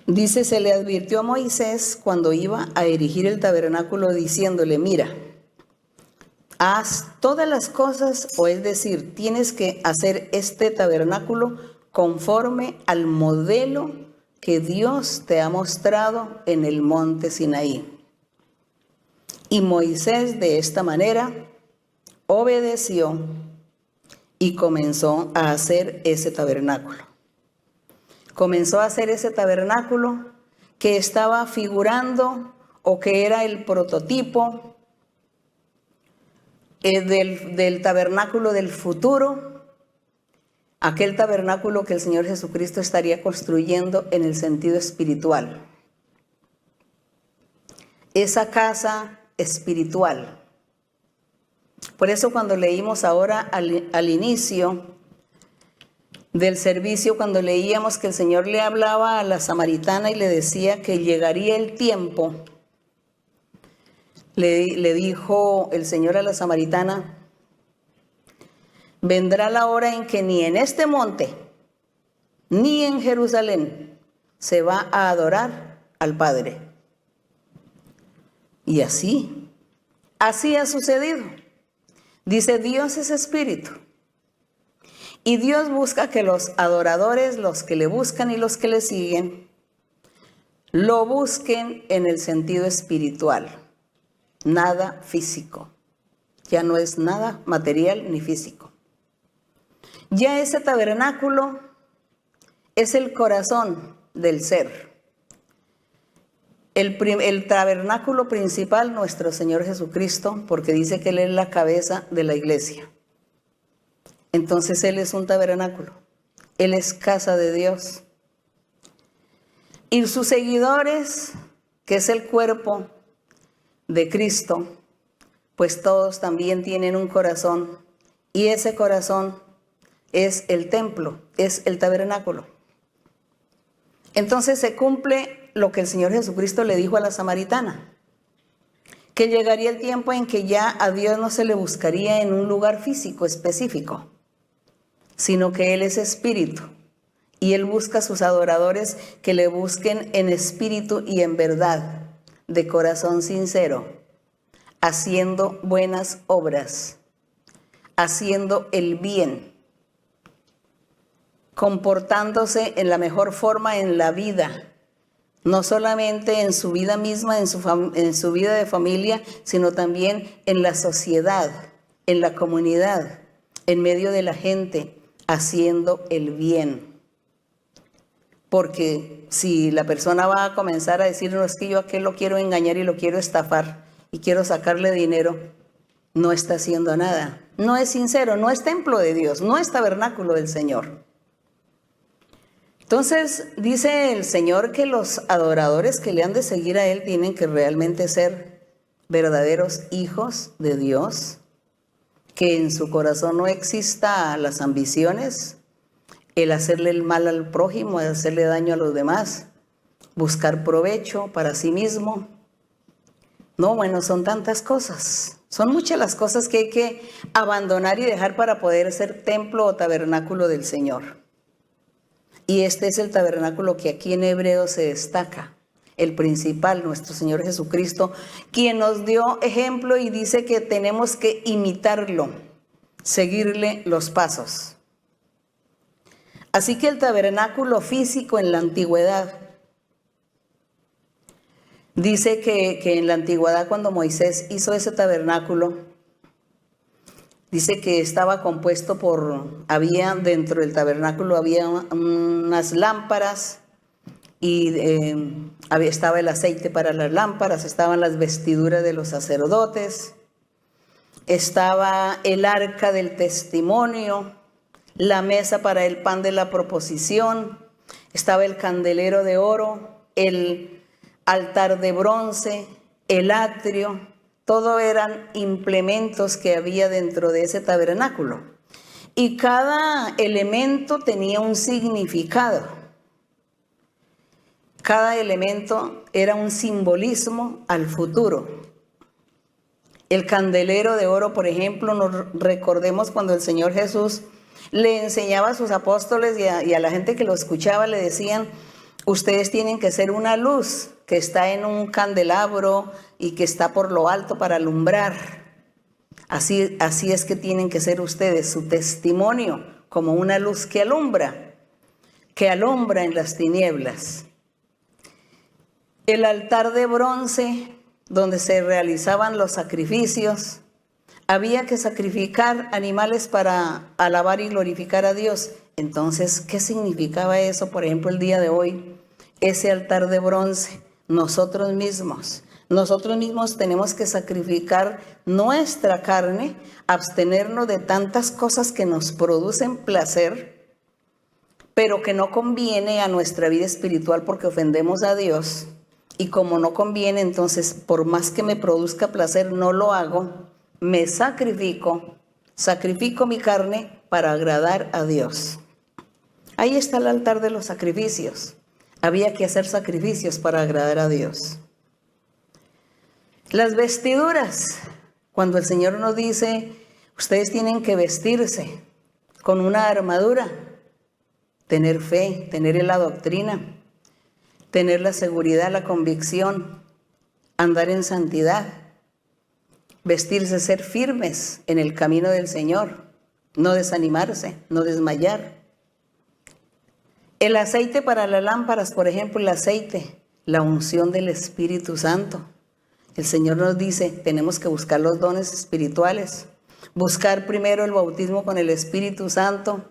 dice, se le advirtió a Moisés cuando iba a erigir el tabernáculo diciéndole, mira, haz todas las cosas, o es decir, tienes que hacer este tabernáculo conforme al modelo que Dios te ha mostrado en el monte Sinaí. Y Moisés de esta manera obedeció y comenzó a hacer ese tabernáculo. Comenzó a hacer ese tabernáculo que estaba figurando o que era el prototipo del tabernáculo del futuro, aquel tabernáculo que el Señor Jesucristo estaría construyendo en el sentido espiritual. Esa casa espiritual. Por eso cuando leímos ahora al inicio del servicio, cuando leíamos que el Señor le hablaba a la samaritana y le decía que llegaría el tiempo, le dijo el Señor a la samaritana, vendrá la hora en que ni en este monte, ni en Jerusalén se va a adorar al Padre. Y así ha sucedido. Dice, Dios es espíritu. Y Dios busca que los adoradores, los que le buscan y los que le siguen, lo busquen en el sentido espiritual. Nada físico. Ya no es nada material ni físico. Ya ese tabernáculo es el corazón del ser. El tabernáculo principal, nuestro Señor Jesucristo, porque dice que Él es la cabeza de la iglesia. Entonces Él es un tabernáculo. Él es casa de Dios. Y sus seguidores, que es el cuerpo de Cristo, pues todos también tienen un corazón. Y ese corazón es el templo, es el tabernáculo. Entonces se cumple lo que el Señor Jesucristo le dijo a la samaritana, que llegaría el tiempo en que ya a Dios no se le buscaría en un lugar físico específico, sino que Él es espíritu y Él busca a sus adoradores que le busquen en espíritu y en verdad, de corazón sincero, haciendo buenas obras, haciendo el bien, comportándose en la mejor forma en la vida, no solamente en su vida misma, en su vida de familia, sino también en la sociedad, en la comunidad, en medio de la gente, haciendo el bien. Porque si la persona va a comenzar a decir, no, es que yo a aquel lo quiero engañar y lo quiero estafar y quiero sacarle dinero, no está haciendo nada. No es sincero, no es templo de Dios, no es tabernáculo del Señor. Entonces dice el Señor que los adoradores que le han de seguir a Él tienen que realmente ser verdaderos hijos de Dios, que en su corazón no exista las ambiciones, el hacerle el mal al prójimo, el hacerle daño a los demás, buscar provecho para sí mismo. No, bueno, son tantas cosas, son muchas las cosas que hay que abandonar y dejar para poder ser templo o tabernáculo del Señor. Y este es el tabernáculo que aquí en Hebreos se destaca, el principal, nuestro Señor Jesucristo, quien nos dio ejemplo y dice que tenemos que imitarlo, seguirle los pasos. Así que el tabernáculo físico en la antigüedad, dice que en la antigüedad cuando Moisés hizo ese tabernáculo, dice que estaba compuesto había dentro del tabernáculo había unas lámparas y estaba el aceite para las lámparas, estaban las vestiduras de los sacerdotes, estaba el arca del testimonio, la mesa para el pan de la proposición, estaba el candelero de oro, el altar de bronce, el atrio. Todo eran implementos que había dentro de ese tabernáculo. y cada elemento tenía un significado. Cada elemento era un simbolismo al futuro. El candelero de oro, por ejemplo, nos recordemos cuando el Señor Jesús le enseñaba a sus apóstoles y a la gente que lo escuchaba, le decían: ustedes tienen que ser una luz que está en un candelabro y que está por lo alto para alumbrar. Así es que tienen que ser ustedes, su testimonio, como una luz que alumbra en las tinieblas. El altar de bronce, donde se realizaban los sacrificios, había que sacrificar animales para alabar y glorificar a Dios. Entonces, ¿qué significaba eso? Por ejemplo, el día de hoy, ese altar de bronce, nosotros mismos tenemos que sacrificar nuestra carne, abstenernos de tantas cosas que nos producen placer, pero que no conviene a nuestra vida espiritual porque ofendemos a Dios. Y como no conviene, entonces, por más que me produzca placer, no lo hago. Me sacrifico mi carne para agradar a Dios. Ahí está el altar de los sacrificios. Había que hacer sacrificios para agradar a Dios. Las vestiduras, cuando el Señor nos dice, ustedes tienen que vestirse con una armadura, tener fe, tener la doctrina, tener la seguridad, la convicción, andar en santidad, vestirse, ser firmes en el camino del Señor, no desanimarse, no desmayar. El aceite para las lámparas, por ejemplo, el aceite, la unción del Espíritu Santo. El Señor nos dice, tenemos que buscar los dones espirituales, buscar primero el bautismo con el Espíritu Santo,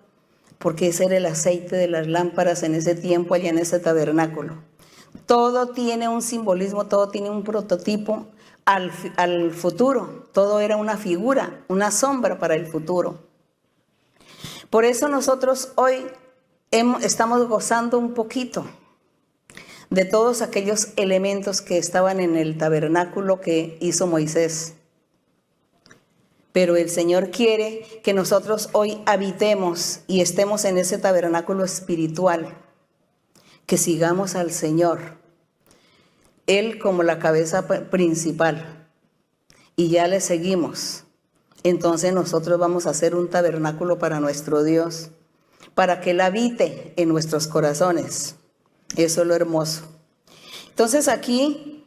porque ese era el aceite de las lámparas en ese tiempo, allá en ese tabernáculo. Todo tiene un simbolismo, todo tiene un prototipo al futuro. Todo era una figura, una sombra para el futuro. Por eso nosotros hoy estamos gozando un poquito de todos aquellos elementos que estaban en el tabernáculo que hizo Moisés. Pero el Señor quiere que nosotros hoy habitemos y estemos en ese tabernáculo espiritual, que sigamos al Señor, Él como la cabeza principal, y ya le seguimos. Entonces nosotros vamos a hacer un tabernáculo para nuestro Dios, para que Él habite en nuestros corazones. Eso es lo hermoso. Entonces aquí,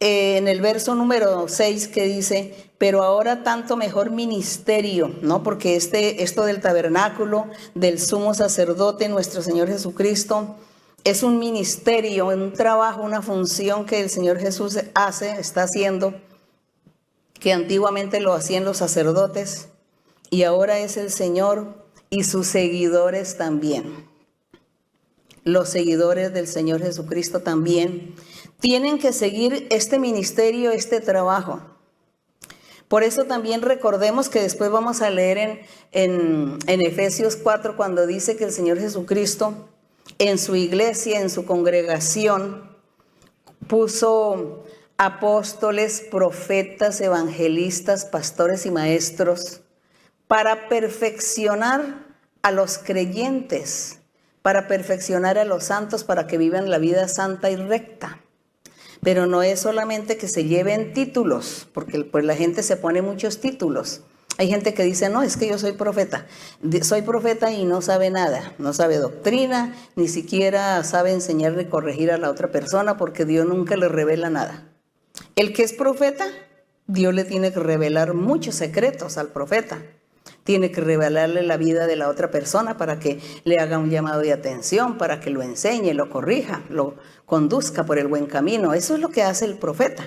en el verso número 6 que dice, pero ahora tanto mejor ministerio, ¿no? Porque esto del tabernáculo, del sumo sacerdote, nuestro Señor Jesucristo, es un ministerio, un trabajo, una función que el Señor Jesús está haciendo, que antiguamente lo hacían los sacerdotes, y ahora es el Señor y sus seguidores también. Los seguidores del Señor Jesucristo también tienen que seguir este ministerio, este trabajo. Por eso también recordemos que después vamos a leer en Efesios 4, cuando dice que el Señor Jesucristo en su iglesia, en su congregación, puso apóstoles, profetas, evangelistas, pastores y maestros para perfeccionar a los creyentes, para perfeccionar a los santos, para que vivan la vida santa y recta. Pero no es solamente que se lleven títulos, porque pues la gente se pone muchos títulos. Hay gente que dice, no, es que yo soy profeta y no sabe nada, no sabe doctrina, ni siquiera sabe enseñar ni corregir a la otra persona, porque Dios nunca le revela nada. El que es profeta, Dios le tiene que revelar muchos secretos al profeta. Tiene que revelarle la vida de la otra persona para que le haga un llamado de atención, para que lo enseñe, lo corrija, lo conduzca por el buen camino. Eso es lo que hace el profeta.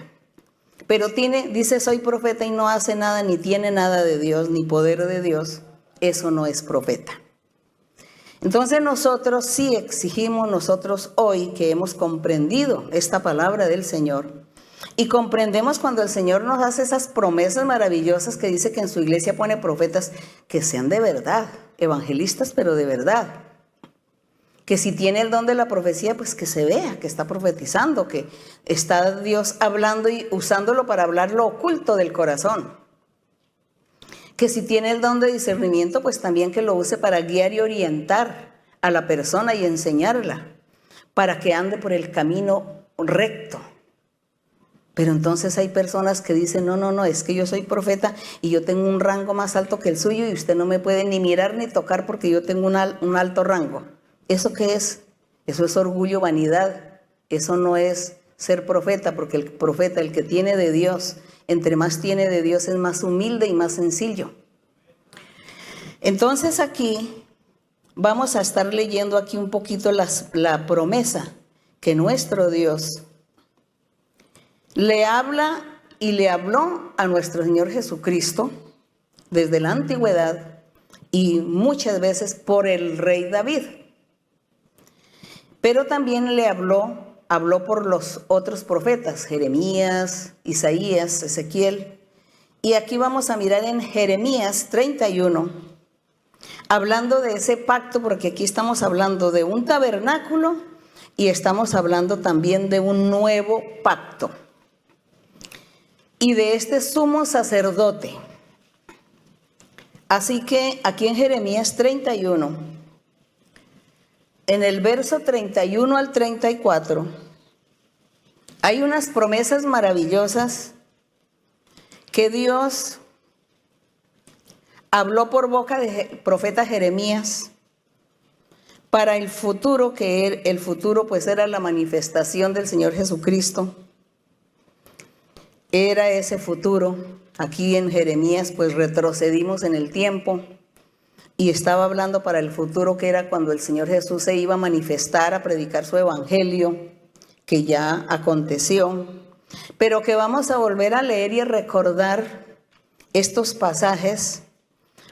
Pero dice soy profeta y no hace nada, ni tiene nada de Dios, ni poder de Dios. Eso no es profeta. Entonces nosotros sí exigimos, nosotros hoy que hemos comprendido esta palabra del Señor, y comprendemos cuando el Señor nos hace esas promesas maravillosas que dice que en su iglesia pone profetas que sean de verdad, evangelistas, pero de verdad. Que si tiene el don de la profecía, pues que se vea que está profetizando, que está Dios hablando y usándolo para hablar lo oculto del corazón. que si tiene el don de discernimiento, pues también que lo use para guiar y orientar a la persona y enseñarla, para que ande por el camino recto. Pero entonces hay personas que dicen, no, es que yo soy profeta y yo tengo un rango más alto que el suyo y usted no me puede ni mirar ni tocar porque yo tengo un alto rango. ¿Eso qué es? Eso es orgullo, vanidad. Eso no es ser profeta, porque el profeta, el que tiene de Dios, entre más tiene de Dios es más humilde y más sencillo. Entonces aquí vamos a estar leyendo aquí un poquito la promesa que nuestro Dios le habla y le habló a nuestro Señor Jesucristo desde la antigüedad y muchas veces por el rey David. Pero también le habló por los otros profetas, Jeremías, Isaías, Ezequiel. Y aquí vamos a mirar en Jeremías 31, hablando de ese pacto, porque aquí estamos hablando de un tabernáculo y estamos hablando también de un nuevo pacto. Y de este sumo sacerdote. Así que aquí en Jeremías 31, en el verso 31 al 34, hay unas promesas maravillosas que Dios habló por boca del profeta Jeremías para el futuro, que el futuro pues era la manifestación del Señor Jesucristo. Era ese futuro. Aquí en Jeremías pues retrocedimos en el tiempo y estaba hablando para el futuro, que era cuando el Señor Jesús se iba a manifestar, a predicar su evangelio, que ya aconteció, pero que vamos a volver a leer y a recordar estos pasajes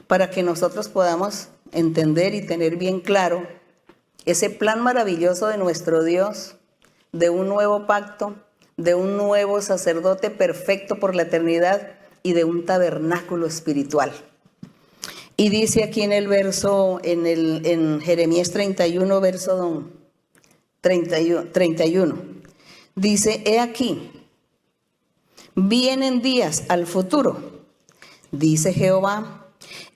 para que nosotros podamos entender y tener bien claro ese plan maravilloso de nuestro Dios, de un nuevo pacto, de un nuevo sacerdote perfecto por la eternidad y de un tabernáculo espiritual. Y dice aquí en el verso, en Jeremías 31, verso 31, dice, he aquí, vienen días al futuro, dice Jehová,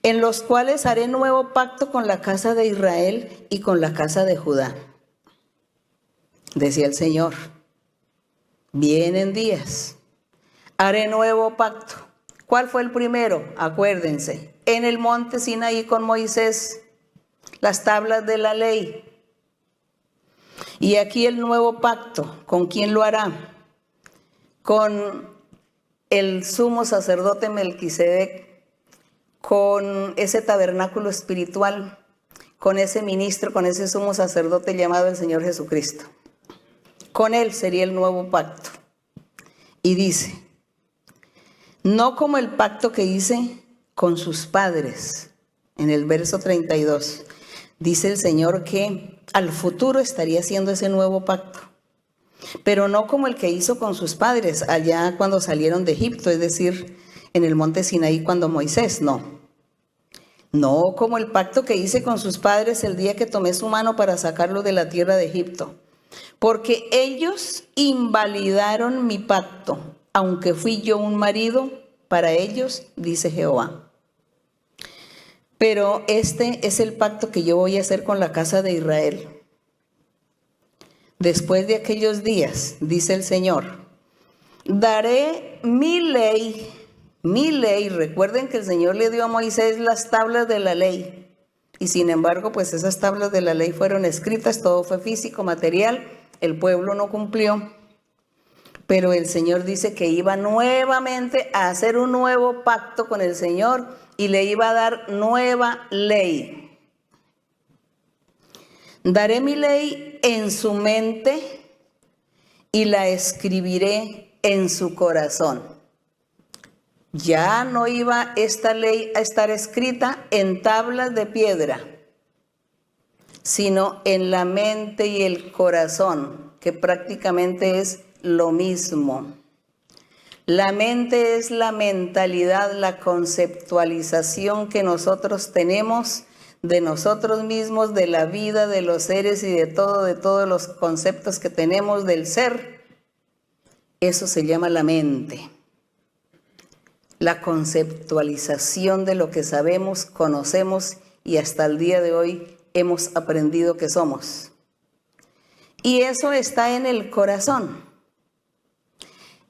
en los cuales haré nuevo pacto con la casa de Israel y con la casa de Judá. Decía el Señor, vienen días, haré nuevo pacto. ¿Cuál fue el primero? Acuérdense, en el monte Sinaí con Moisés, las tablas de la ley. Y aquí el nuevo pacto, ¿con quién lo hará? Con el sumo sacerdote Melquisedec, con ese tabernáculo espiritual, con ese ministro, con ese sumo sacerdote llamado el Señor Jesucristo. Con él sería el nuevo pacto. Y dice, no como el pacto que hice con sus padres. En el verso 32, dice el Señor que al futuro estaría haciendo ese nuevo pacto. Pero no como el que hizo con sus padres allá cuando salieron de Egipto, es decir, en el monte Sinaí cuando Moisés, no. No como el pacto que hice con sus padres el día que tomé su mano para sacarlo de la tierra de Egipto. Porque ellos invalidaron mi pacto, aunque fui yo un marido para ellos, dice Jehová. Pero este es el pacto que yo voy a hacer con la casa de Israel. Después de aquellos días, dice el Señor, daré mi ley. Recuerden que el Señor le dio a Moisés las tablas de la ley. Y sin embargo, pues esas tablas de la ley fueron escritas, todo fue físico, material, el pueblo no cumplió. Pero el Señor dice que iba nuevamente a hacer un nuevo pacto con el Señor y le iba a dar nueva ley. Daré mi ley en su mente y la escribiré en su corazón. Ya no iba esta ley a estar escrita en tablas de piedra, sino en la mente y el corazón, que prácticamente es lo mismo. La mente es la mentalidad, la conceptualización que nosotros tenemos de nosotros mismos, de la vida, de los seres y de todos los conceptos que tenemos del ser. Eso se llama la mente. la conceptualización de lo que sabemos, conocemos y hasta el día de hoy hemos aprendido que somos. Y eso está en el corazón.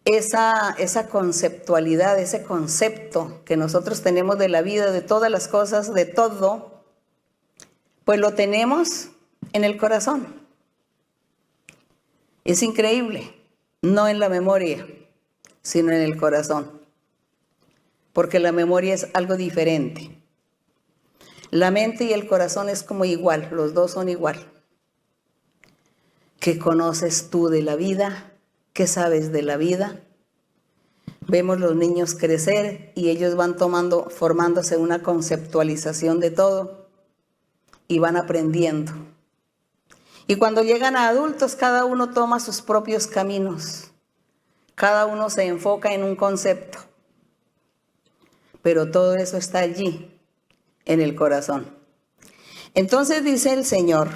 Esa conceptualidad, ese concepto que nosotros tenemos de la vida, de todas las cosas, de todo, pues lo tenemos en el corazón. Es increíble, no en la memoria, sino en el corazón, porque la memoria es algo diferente. La mente y el corazón es como igual, los dos son igual. ¿Qué conoces tú de la vida? ¿Qué sabes de la vida? Vemos los niños crecer y ellos van formándose una conceptualización de todo y van aprendiendo. Y cuando llegan a adultos, cada uno toma sus propios caminos. Cada uno se enfoca en un concepto. Pero todo eso está allí, en el corazón. Entonces dice el Señor,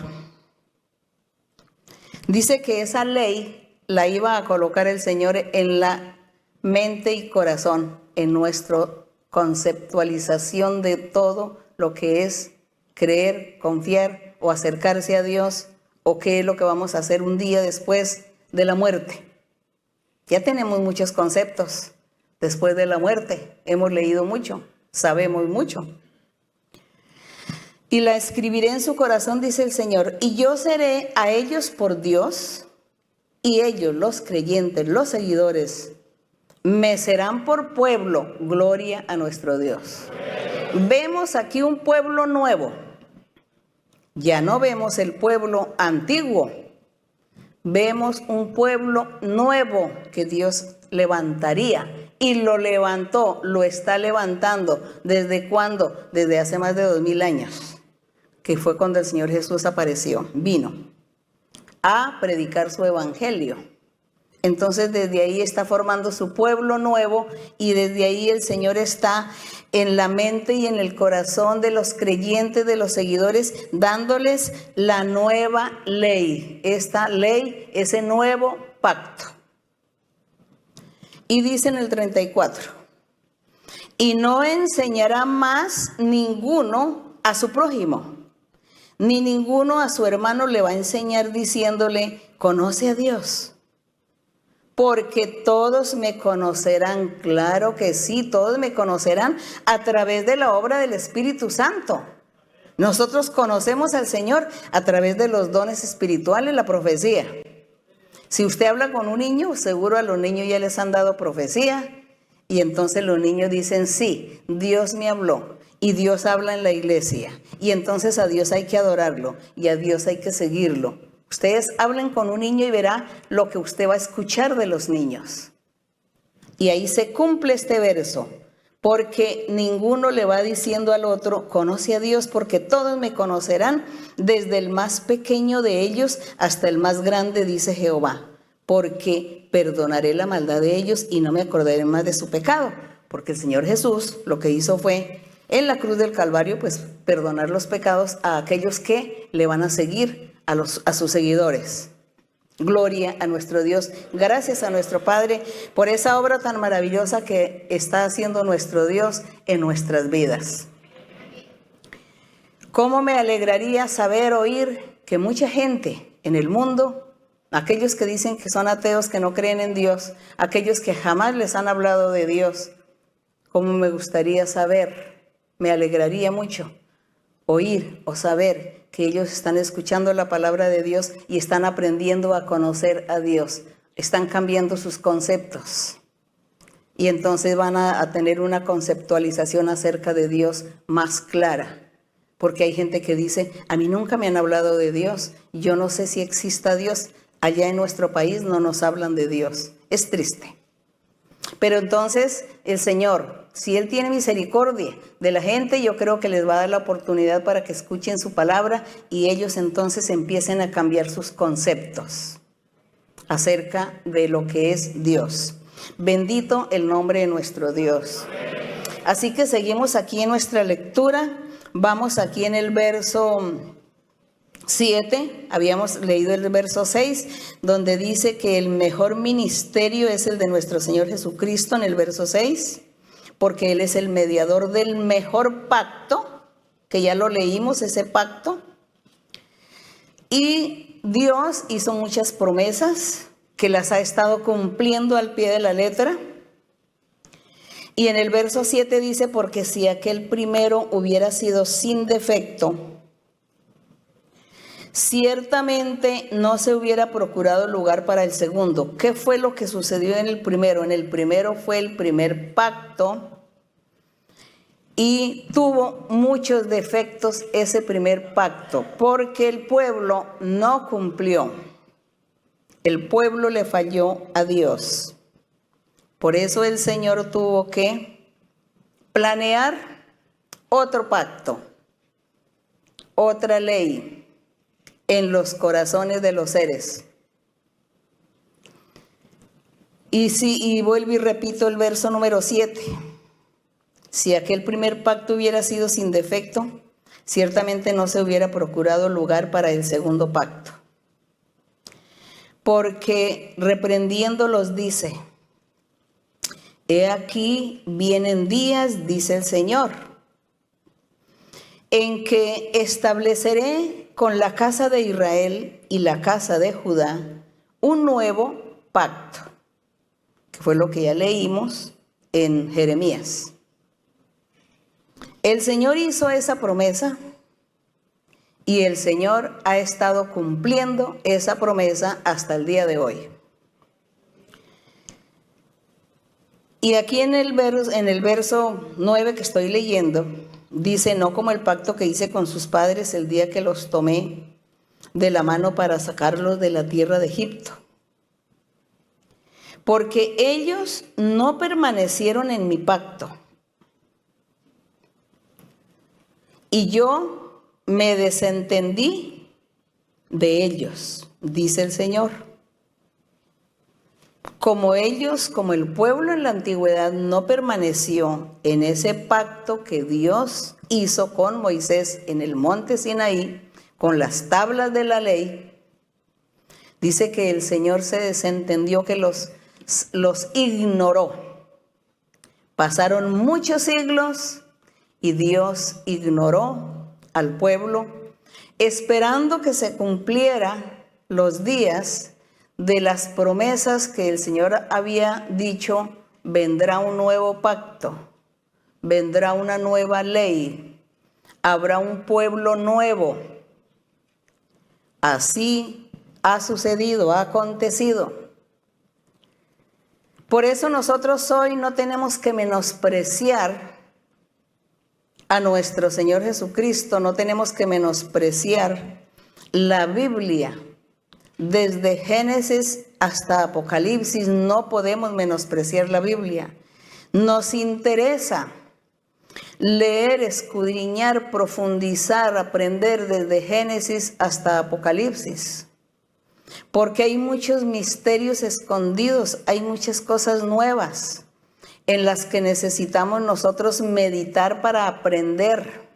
dice que esa ley la iba a colocar el Señor en la mente y corazón, en nuestra conceptualización de todo lo que es creer, confiar o acercarse a Dios, o qué es lo que vamos a hacer un día después de la muerte. Ya tenemos muchos conceptos después de la muerte, hemos leído mucho, sabemos mucho. Y la escribiré en su corazón, dice el Señor, y yo seré a ellos por Dios, y ellos, los creyentes, los seguidores, me serán por pueblo. Gloria a nuestro Dios. Vemos aquí un pueblo nuevo. Ya no vemos el pueblo antiguo. Vemos un pueblo nuevo que Dios levantaría. Y lo levantó, lo está levantando. ¿Desde cuándo? Desde hace más de 2000 años. Que fue cuando el Señor Jesús apareció, vino a predicar su evangelio. Entonces desde ahí está formando su pueblo nuevo y desde ahí el Señor está en la mente y en el corazón de los creyentes, de los seguidores, dándoles la nueva ley. Esta ley, ese nuevo pacto. Y dice en el 34, y no enseñará más ninguno a su prójimo, ni ninguno a su hermano le va a enseñar diciéndole, conoce a Dios, porque todos me conocerán. Claro que sí, todos me conocerán a través de la obra del Espíritu Santo. Nosotros conocemos al Señor a través de los dones espirituales, la profecía. Si usted habla con un niño, seguro a los niños ya les han dado profecía, y entonces los niños dicen, sí, Dios me habló. Y Dios habla en la iglesia. Y entonces a Dios hay que adorarlo. Y a Dios hay que seguirlo. Ustedes hablen con un niño y verá lo que usted va a escuchar de los niños. Y ahí se cumple este verso. Porque ninguno le va diciendo al otro, conoce a Dios, porque todos me conocerán, desde el más pequeño de ellos hasta el más grande, dice Jehová. Porque perdonaré la maldad de ellos y no me acordaré más de su pecado. Porque el Señor Jesús lo que hizo fue, en la cruz del Calvario, pues perdonar los pecados a aquellos que le van a seguir, a sus seguidores. Gloria a nuestro Dios. Gracias a nuestro Padre por esa obra tan maravillosa que está haciendo nuestro Dios en nuestras vidas. ¿Cómo me alegraría saber, oír que mucha gente en el mundo, aquellos que dicen que son ateos, que no creen en Dios, aquellos que jamás les han hablado de Dios, cómo me gustaría saber, me alegraría mucho oír o saber que ellos están escuchando la palabra de Dios y están aprendiendo a conocer a Dios, están cambiando sus conceptos y entonces van a tener una conceptualización acerca de Dios más clara, porque hay gente que dice, a mí nunca me han hablado de Dios, yo no sé si exista Dios, allá en nuestro país no nos hablan de Dios, es triste. Pero entonces el Señor, si Él tiene misericordia de la gente, yo creo que les va a dar la oportunidad para que escuchen su palabra y ellos entonces empiecen a cambiar sus conceptos acerca de lo que es Dios. Bendito el nombre de nuestro Dios. Así que seguimos aquí en nuestra lectura. Vamos aquí en el verso 7, habíamos leído el verso 6, donde dice que el mejor ministerio es el de nuestro Señor Jesucristo, en el verso 6, porque Él es el mediador del mejor pacto, que ya lo leímos, ese pacto. Y Dios hizo muchas promesas que las ha estado cumpliendo al pie de la letra. Y en el verso 7 dice, porque si aquel primero hubiera sido sin defecto, ciertamente no se hubiera procurado lugar para el segundo. ¿Qué fue lo que sucedió en el primero? En el primero fue el primer pacto y tuvo muchos defectos ese primer pacto, porque el pueblo no cumplió. El pueblo le falló a Dios. Por eso el Señor tuvo que planear otro pacto, otra ley en los corazones de los seres. Y vuelvo y repito el verso número 7. Si aquel primer pacto hubiera sido sin defecto, ciertamente no se hubiera procurado lugar para el segundo pacto. Porque reprendiéndolos dice, he aquí vienen días, dice el Señor, en que estableceré con la casa de Israel y la casa de Judá un nuevo pacto, que fue lo que ya leímos en Jeremías. El Señor hizo esa promesa y el Señor ha estado cumpliendo esa promesa hasta el día de hoy. Y aquí en el verso 9 que estoy leyendo, dice, no como el pacto que hice con sus padres el día que los tomé de la mano para sacarlos de la tierra de Egipto. Porque ellos no permanecieron en mi pacto. Y yo me desentendí de ellos, dice el Señor. Como ellos, como el pueblo en la antigüedad no permaneció en ese pacto que Dios hizo con Moisés en el monte Sinaí, con las tablas de la ley, dice que el Señor se desentendió, que los ignoró. Pasaron muchos siglos y Dios ignoró al pueblo, esperando que se cumplieran los días de las promesas que el Señor había dicho. Vendrá un nuevo pacto, vendrá una nueva ley, habrá un pueblo nuevo. Así ha sucedido, ha acontecido. Por eso nosotros hoy no tenemos que menospreciar a nuestro Señor Jesucristo, no tenemos que menospreciar la Biblia. Desde Génesis hasta Apocalipsis no podemos menospreciar la Biblia. Nos interesa leer, escudriñar, profundizar, aprender desde Génesis hasta Apocalipsis. Porque hay muchos misterios escondidos, hay muchas cosas nuevas en las que necesitamos nosotros meditar para aprender,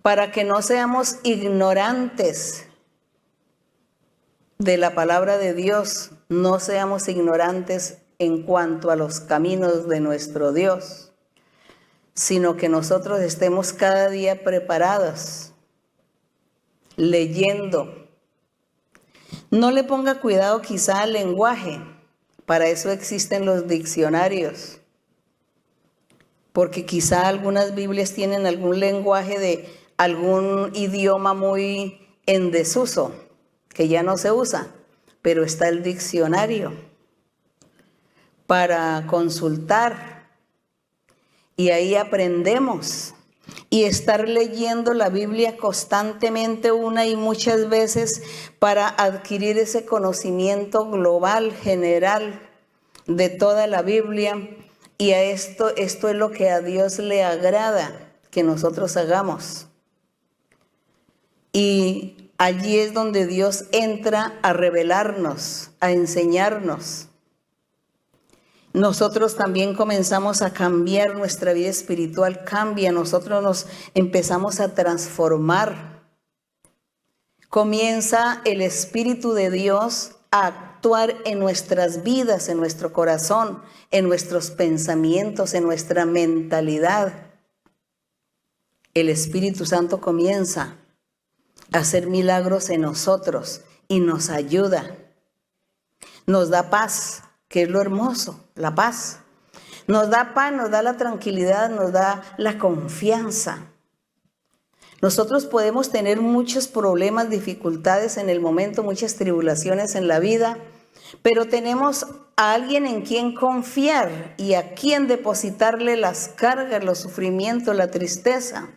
para que no seamos ignorantes de la palabra de Dios, no seamos ignorantes en cuanto a los caminos de nuestro Dios, sino que nosotros estemos cada día preparados, leyendo. No le ponga cuidado quizá al lenguaje. Para eso existen los diccionarios, porque quizá algunas Biblias tienen algún lenguaje de algún idioma muy en desuso, que ya no se usa, pero está el diccionario para consultar y ahí aprendemos. Y estar leyendo la Biblia constantemente una y muchas veces para adquirir ese conocimiento global, general de toda la Biblia. Y a esto es lo que a Dios le agrada que nosotros hagamos. Y allí es donde Dios entra a revelarnos, a enseñarnos. Nosotros también comenzamos a cambiar, nuestra vida espiritual cambia, nosotros nos empezamos a transformar. Comienza el Espíritu de Dios a actuar en nuestras vidas, en nuestro corazón, en nuestros pensamientos, en nuestra mentalidad, el Espíritu Santo comienza a hacer milagros en nosotros y nos ayuda. Nos da paz, que es lo hermoso, la paz. Nos da paz, nos da la tranquilidad, nos da la confianza. Nosotros podemos tener muchos problemas, dificultades en el momento, muchas tribulaciones en la vida, pero tenemos a alguien en quien confiar y a quien depositarle las cargas, los sufrimientos, la tristeza,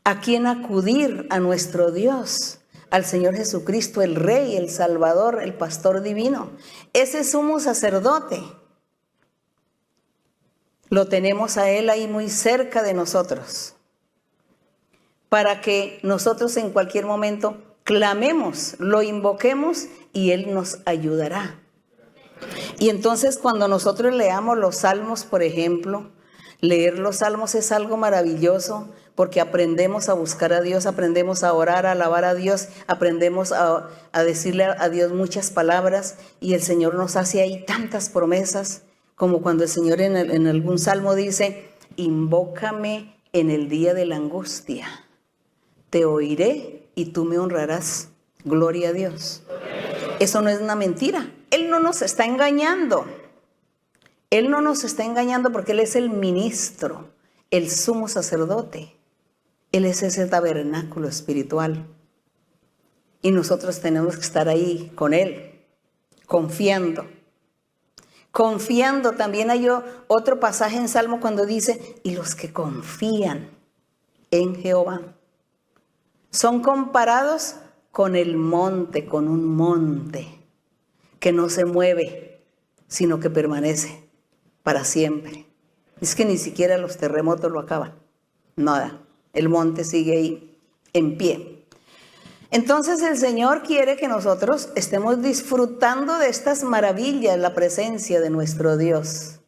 a quien acudir, a nuestro Dios, al Señor Jesucristo, el Rey, el Salvador, el Pastor Divino. Ese sumo sacerdote, lo tenemos a Él ahí muy cerca de nosotros, para que nosotros en cualquier momento clamemos, lo invoquemos y Él nos ayudará. Y entonces cuando nosotros leamos los salmos, por ejemplo, leer los salmos es algo maravilloso porque aprendemos a buscar a Dios, aprendemos a orar, a alabar a Dios, aprendemos a decirle a Dios muchas palabras y el Señor nos hace ahí tantas promesas, como cuando el Señor en algún salmo dice, invócame en el día de la angustia. Te oiré y tú me honrarás. Gloria a Dios. Eso no es una mentira. Él no nos está engañando. Él no nos está engañando porque Él es el ministro, el sumo sacerdote. Él es ese tabernáculo espiritual. Y nosotros tenemos que estar ahí con Él, confiando. Confiando. También hay otro pasaje en Salmo cuando dice, y los que confían en Jehová son comparados con el monte, con un monte que no se mueve, sino que permanece para siempre. Es que ni siquiera los terremotos lo acaban. Nada. El monte sigue ahí en pie. Entonces el Señor quiere que nosotros estemos disfrutando de estas maravillas, la presencia de nuestro Dios.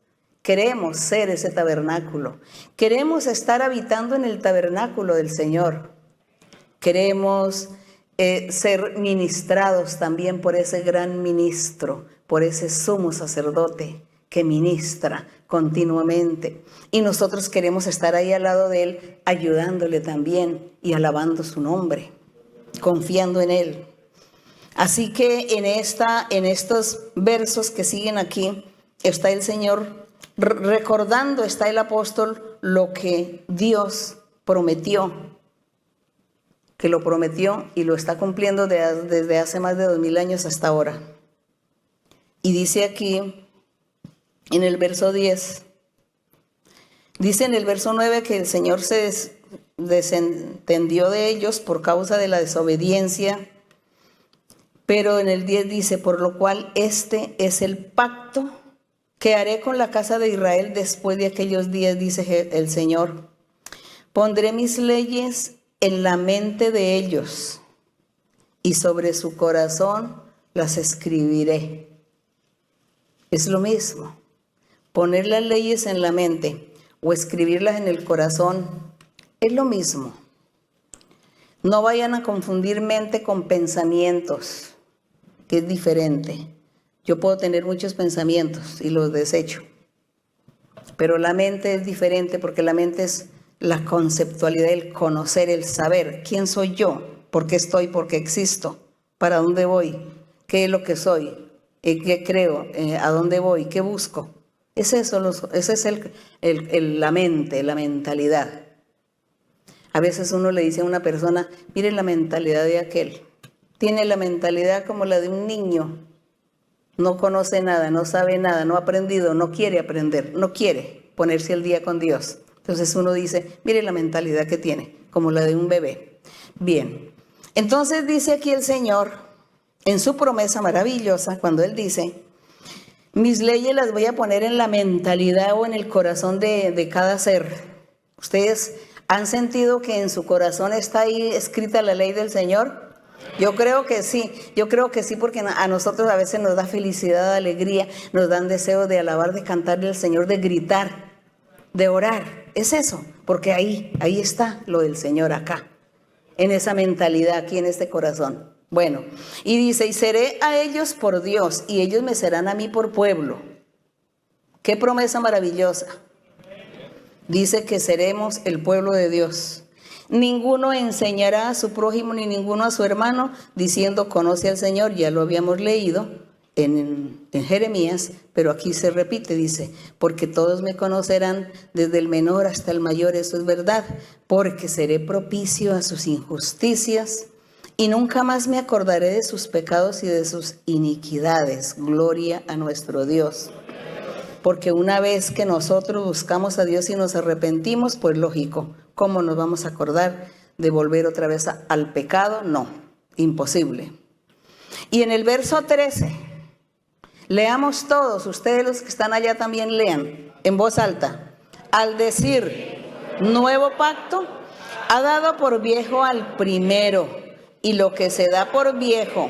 Queremos ser ese tabernáculo. Queremos estar habitando en el tabernáculo del Señor. Queremos ser ministrados también por ese gran ministro, por ese sumo sacerdote que ministra continuamente. Y nosotros queremos estar ahí al lado de Él, ayudándole también y alabando su nombre, confiando en Él. Así que en estos versos que siguen aquí, está el Señor recordando, está el apóstol lo que Dios prometió, que lo prometió y lo está cumpliendo desde hace más de 2000 años hasta ahora. Y dice aquí, en el verso 10, dice en el verso 9 que el Señor se desentendió de ellos por causa de la desobediencia, pero en el 10 dice, por lo cual este es el pacto que haré con la casa de Israel después de aquellos días, dice el Señor. Pondré mis leyes en la mente de ellos y sobre su corazón las escribiré. Es lo mismo, poner las leyes en la mente o escribirlas en el corazón, es lo mismo. No vayan a confundir mente con pensamientos, que es diferente. Yo puedo tener muchos pensamientos y los desecho, pero la mente es diferente porque la mente es la conceptualidad, el conocer, el saber. ¿Quién soy yo? ¿Por qué estoy? ¿Por qué existo? ¿Para dónde voy? ¿Qué es lo que soy? ¿Qué creo? ¿A dónde voy? ¿Qué busco? Es eso, ese es la mente, la mentalidad. A veces uno le dice a una persona, mire la mentalidad de aquel. Tiene la mentalidad como la de un niño. No conoce nada, no sabe nada, no ha aprendido, no quiere aprender, no quiere ponerse al día con Dios. Entonces uno dice, mire la mentalidad que tiene, como la de un bebé. Bien, entonces dice aquí el Señor, en su promesa maravillosa, cuando Él dice, mis leyes las voy a poner en la mentalidad o en el corazón de cada ser. ¿Ustedes han sentido que en su corazón está ahí escrita la ley del Señor? Yo creo que sí, porque a nosotros a veces nos da felicidad, alegría, nos dan deseo de alabar, de cantarle al Señor, de gritar, de orar. Es eso, porque ahí está lo del Señor acá, en esa mentalidad, aquí en este corazón. Bueno, y dice, y seré a ellos por Dios, y ellos me serán a mí por pueblo. Qué promesa maravillosa. Dice que seremos el pueblo de Dios. Ninguno enseñará a su prójimo ni ninguno a su hermano diciendo conoce al Señor. Ya lo habíamos leído en Jeremías, pero aquí se repite, dice, porque todos me conocerán desde el menor hasta el mayor, eso es verdad, porque seré propicio a sus injusticias y nunca más me acordaré de sus pecados y de sus iniquidades. Gloria a nuestro Dios. Porque una vez que nosotros buscamos a Dios y nos arrepentimos, pues lógico, ¿cómo nos vamos a acordar de volver otra vez al pecado? No, imposible. Y en el verso 13, leamos todos, ustedes los que están allá también lean en voz alta. Al decir nuevo pacto, ha dado por viejo al primero, y lo que se da por viejo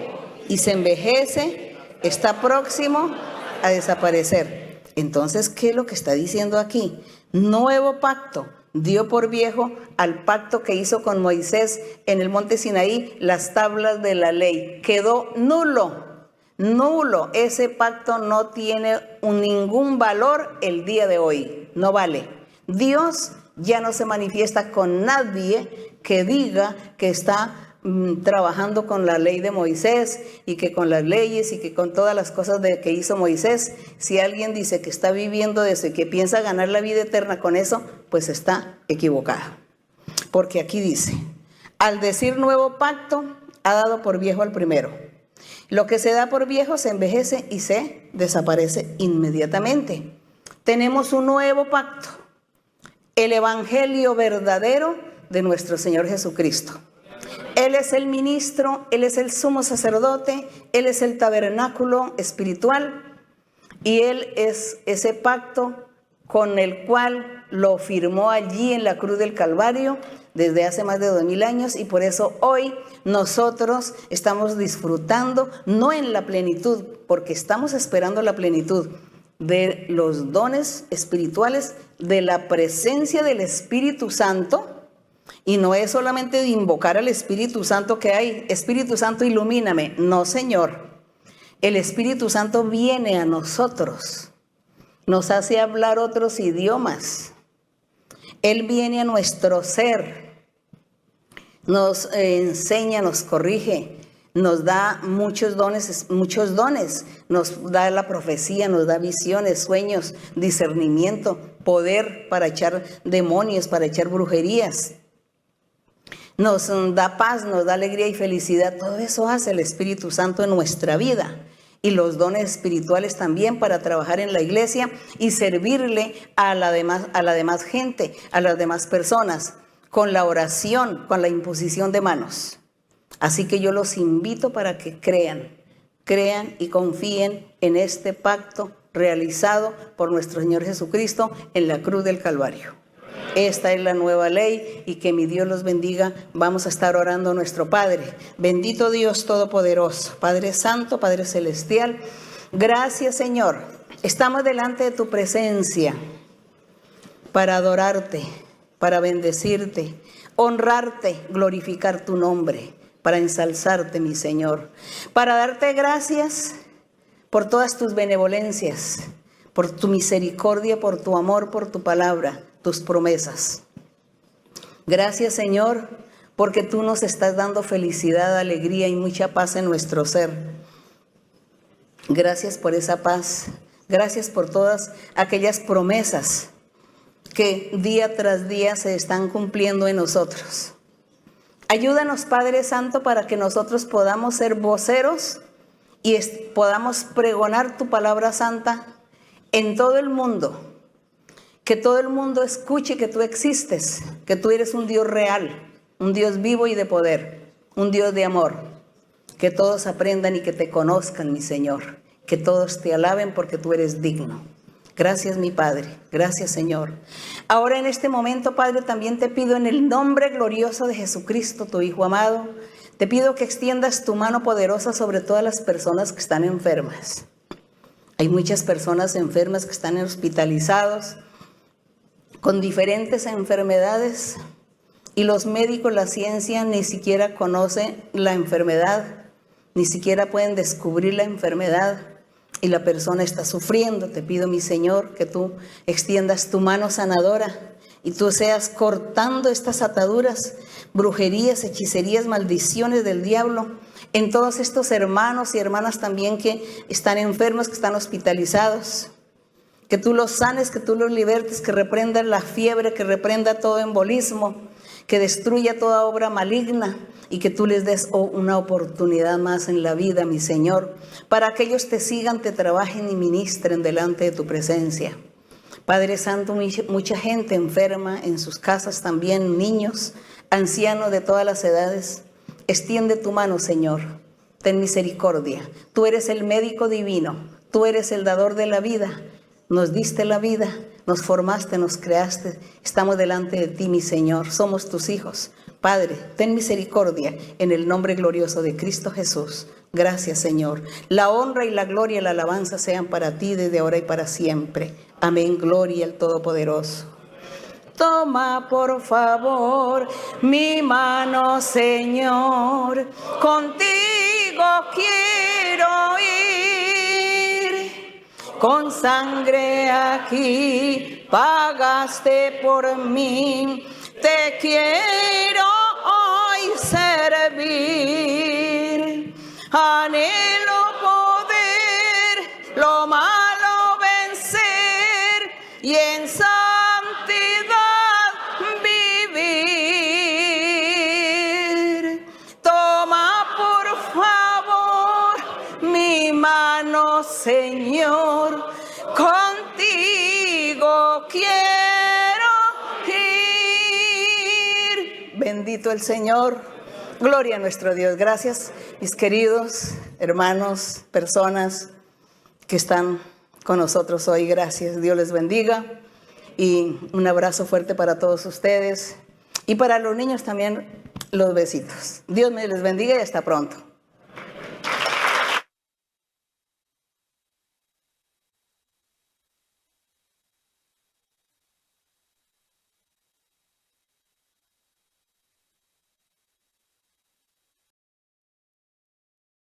y se envejece está próximo a desaparecer. Entonces, ¿qué es lo que está diciendo aquí? Nuevo pacto. Dio por viejo al pacto que hizo con Moisés en el monte Sinaí, las tablas de la ley. Quedó nulo, nulo. Ese pacto no tiene ningún valor el día de hoy. No vale. Dios ya no se manifiesta con nadie que diga que está trabajando con la ley de Moisés y que con las leyes y que con todas las cosas que hizo Moisés. Si alguien dice que está viviendo de eso y que piensa ganar la vida eterna con eso, pues está equivocado. Porque aquí dice, al decir nuevo pacto, ha dado por viejo al primero. Lo que se da por viejo se envejece y se desaparece inmediatamente. Tenemos un nuevo pacto, el evangelio verdadero de nuestro Señor Jesucristo. Él es el ministro, Él es el sumo sacerdote, Él es el tabernáculo espiritual y Él es ese pacto con el cual lo firmó allí en la cruz del Calvario desde hace más de 2000 años y por eso hoy nosotros estamos disfrutando, no en la plenitud, porque estamos esperando la plenitud de los dones espirituales, de la presencia del Espíritu Santo. Y no es solamente de invocar al Espíritu Santo que hay, Espíritu Santo ilumíname. No, Señor. El Espíritu Santo viene a nosotros, nos hace hablar otros idiomas. Él viene a nuestro ser, nos enseña, nos corrige, nos da muchos dones, nos da la profecía, nos da visiones, sueños, discernimiento, poder para echar demonios, para echar brujerías. Nos da paz, nos da alegría y felicidad. Todo eso hace el Espíritu Santo en nuestra vida. Y los dones espirituales también para trabajar en la iglesia y servirle a la demás gente, a las demás personas, con la oración, con la imposición de manos. Así que yo los invito para que crean y confíen en este pacto realizado por nuestro Señor Jesucristo en la cruz del Calvario. Esta es la nueva ley y que mi Dios los bendiga. Vamos a estar orando a nuestro Padre. Bendito Dios Todopoderoso, Padre Santo, Padre Celestial. Gracias, Señor. Estamos delante de tu presencia para adorarte, para bendecirte, honrarte, glorificar tu nombre, para ensalzarte, mi Señor, para darte gracias por todas tus benevolencias, por tu misericordia, por tu amor, por tu palabra, tus promesas. Gracias, Señor, porque tú nos estás dando felicidad, alegría y mucha paz en nuestro ser. Gracias por esa paz. Gracias por todas aquellas promesas que día tras día se están cumpliendo en nosotros. Ayúdanos, Padre Santo, para que nosotros podamos ser voceros y podamos pregonar tu palabra santa en todo el mundo. Que todo el mundo escuche que tú existes, que tú eres un Dios real, un Dios vivo y de poder, un Dios de amor. Que todos aprendan y que te conozcan, mi Señor. Que todos te alaben porque tú eres digno. Gracias, mi Padre. Gracias, Señor. Ahora en este momento, Padre, también te pido en el nombre glorioso de Jesucristo, tu Hijo amado, te pido que extiendas tu mano poderosa sobre todas las personas que están enfermas. Hay muchas personas enfermas que están hospitalizados con diferentes enfermedades y los médicos, la ciencia ni siquiera conoce la enfermedad ni siquiera pueden descubrir la enfermedad y la persona está sufriendo. Te pido, mi Señor, que tú extiendas tu mano sanadora y tú seas cortando estas ataduras, brujerías, hechicerías, maldiciones del diablo en todos estos hermanos y hermanas también que están enfermos, que están hospitalizados. Que tú los sanes, que tú los libertes, que reprendas la fiebre, que reprenda todo embolismo, que destruya toda obra maligna y que tú les des una oportunidad más en la vida, mi Señor, para que ellos te sigan, te trabajen y ministren delante de tu presencia. Padre Santo, mucha gente enferma en sus casas también, niños, ancianos de todas las edades. Extiende tu mano, Señor, ten misericordia. Tú eres el médico divino, tú eres el dador de la vida. Nos diste la vida, nos formaste, nos creaste. Estamos delante de ti, mi Señor. Somos tus hijos. Padre, ten misericordia en el nombre glorioso de Cristo Jesús. Gracias, Señor. La honra y la gloria y la alabanza sean para ti desde ahora y para siempre. Amén. Gloria al Todopoderoso. Toma, por favor, mi mano, Señor. Contigo quiero ir. Con sangre aquí pagaste por mí. Te quiero hoy servir. Anhelo poder lo malo vencer y en santidad vivir. Toma, por favor, mi mano, Señor. Contigo quiero ir. Bendito el Señor. Gloria a nuestro Dios. Gracias, mis queridos hermanos, personas que están con nosotros hoy. Gracias. Dios les bendiga. Y un abrazo fuerte para todos ustedes. Y para los niños también los besitos. Dios me les bendiga y hasta pronto.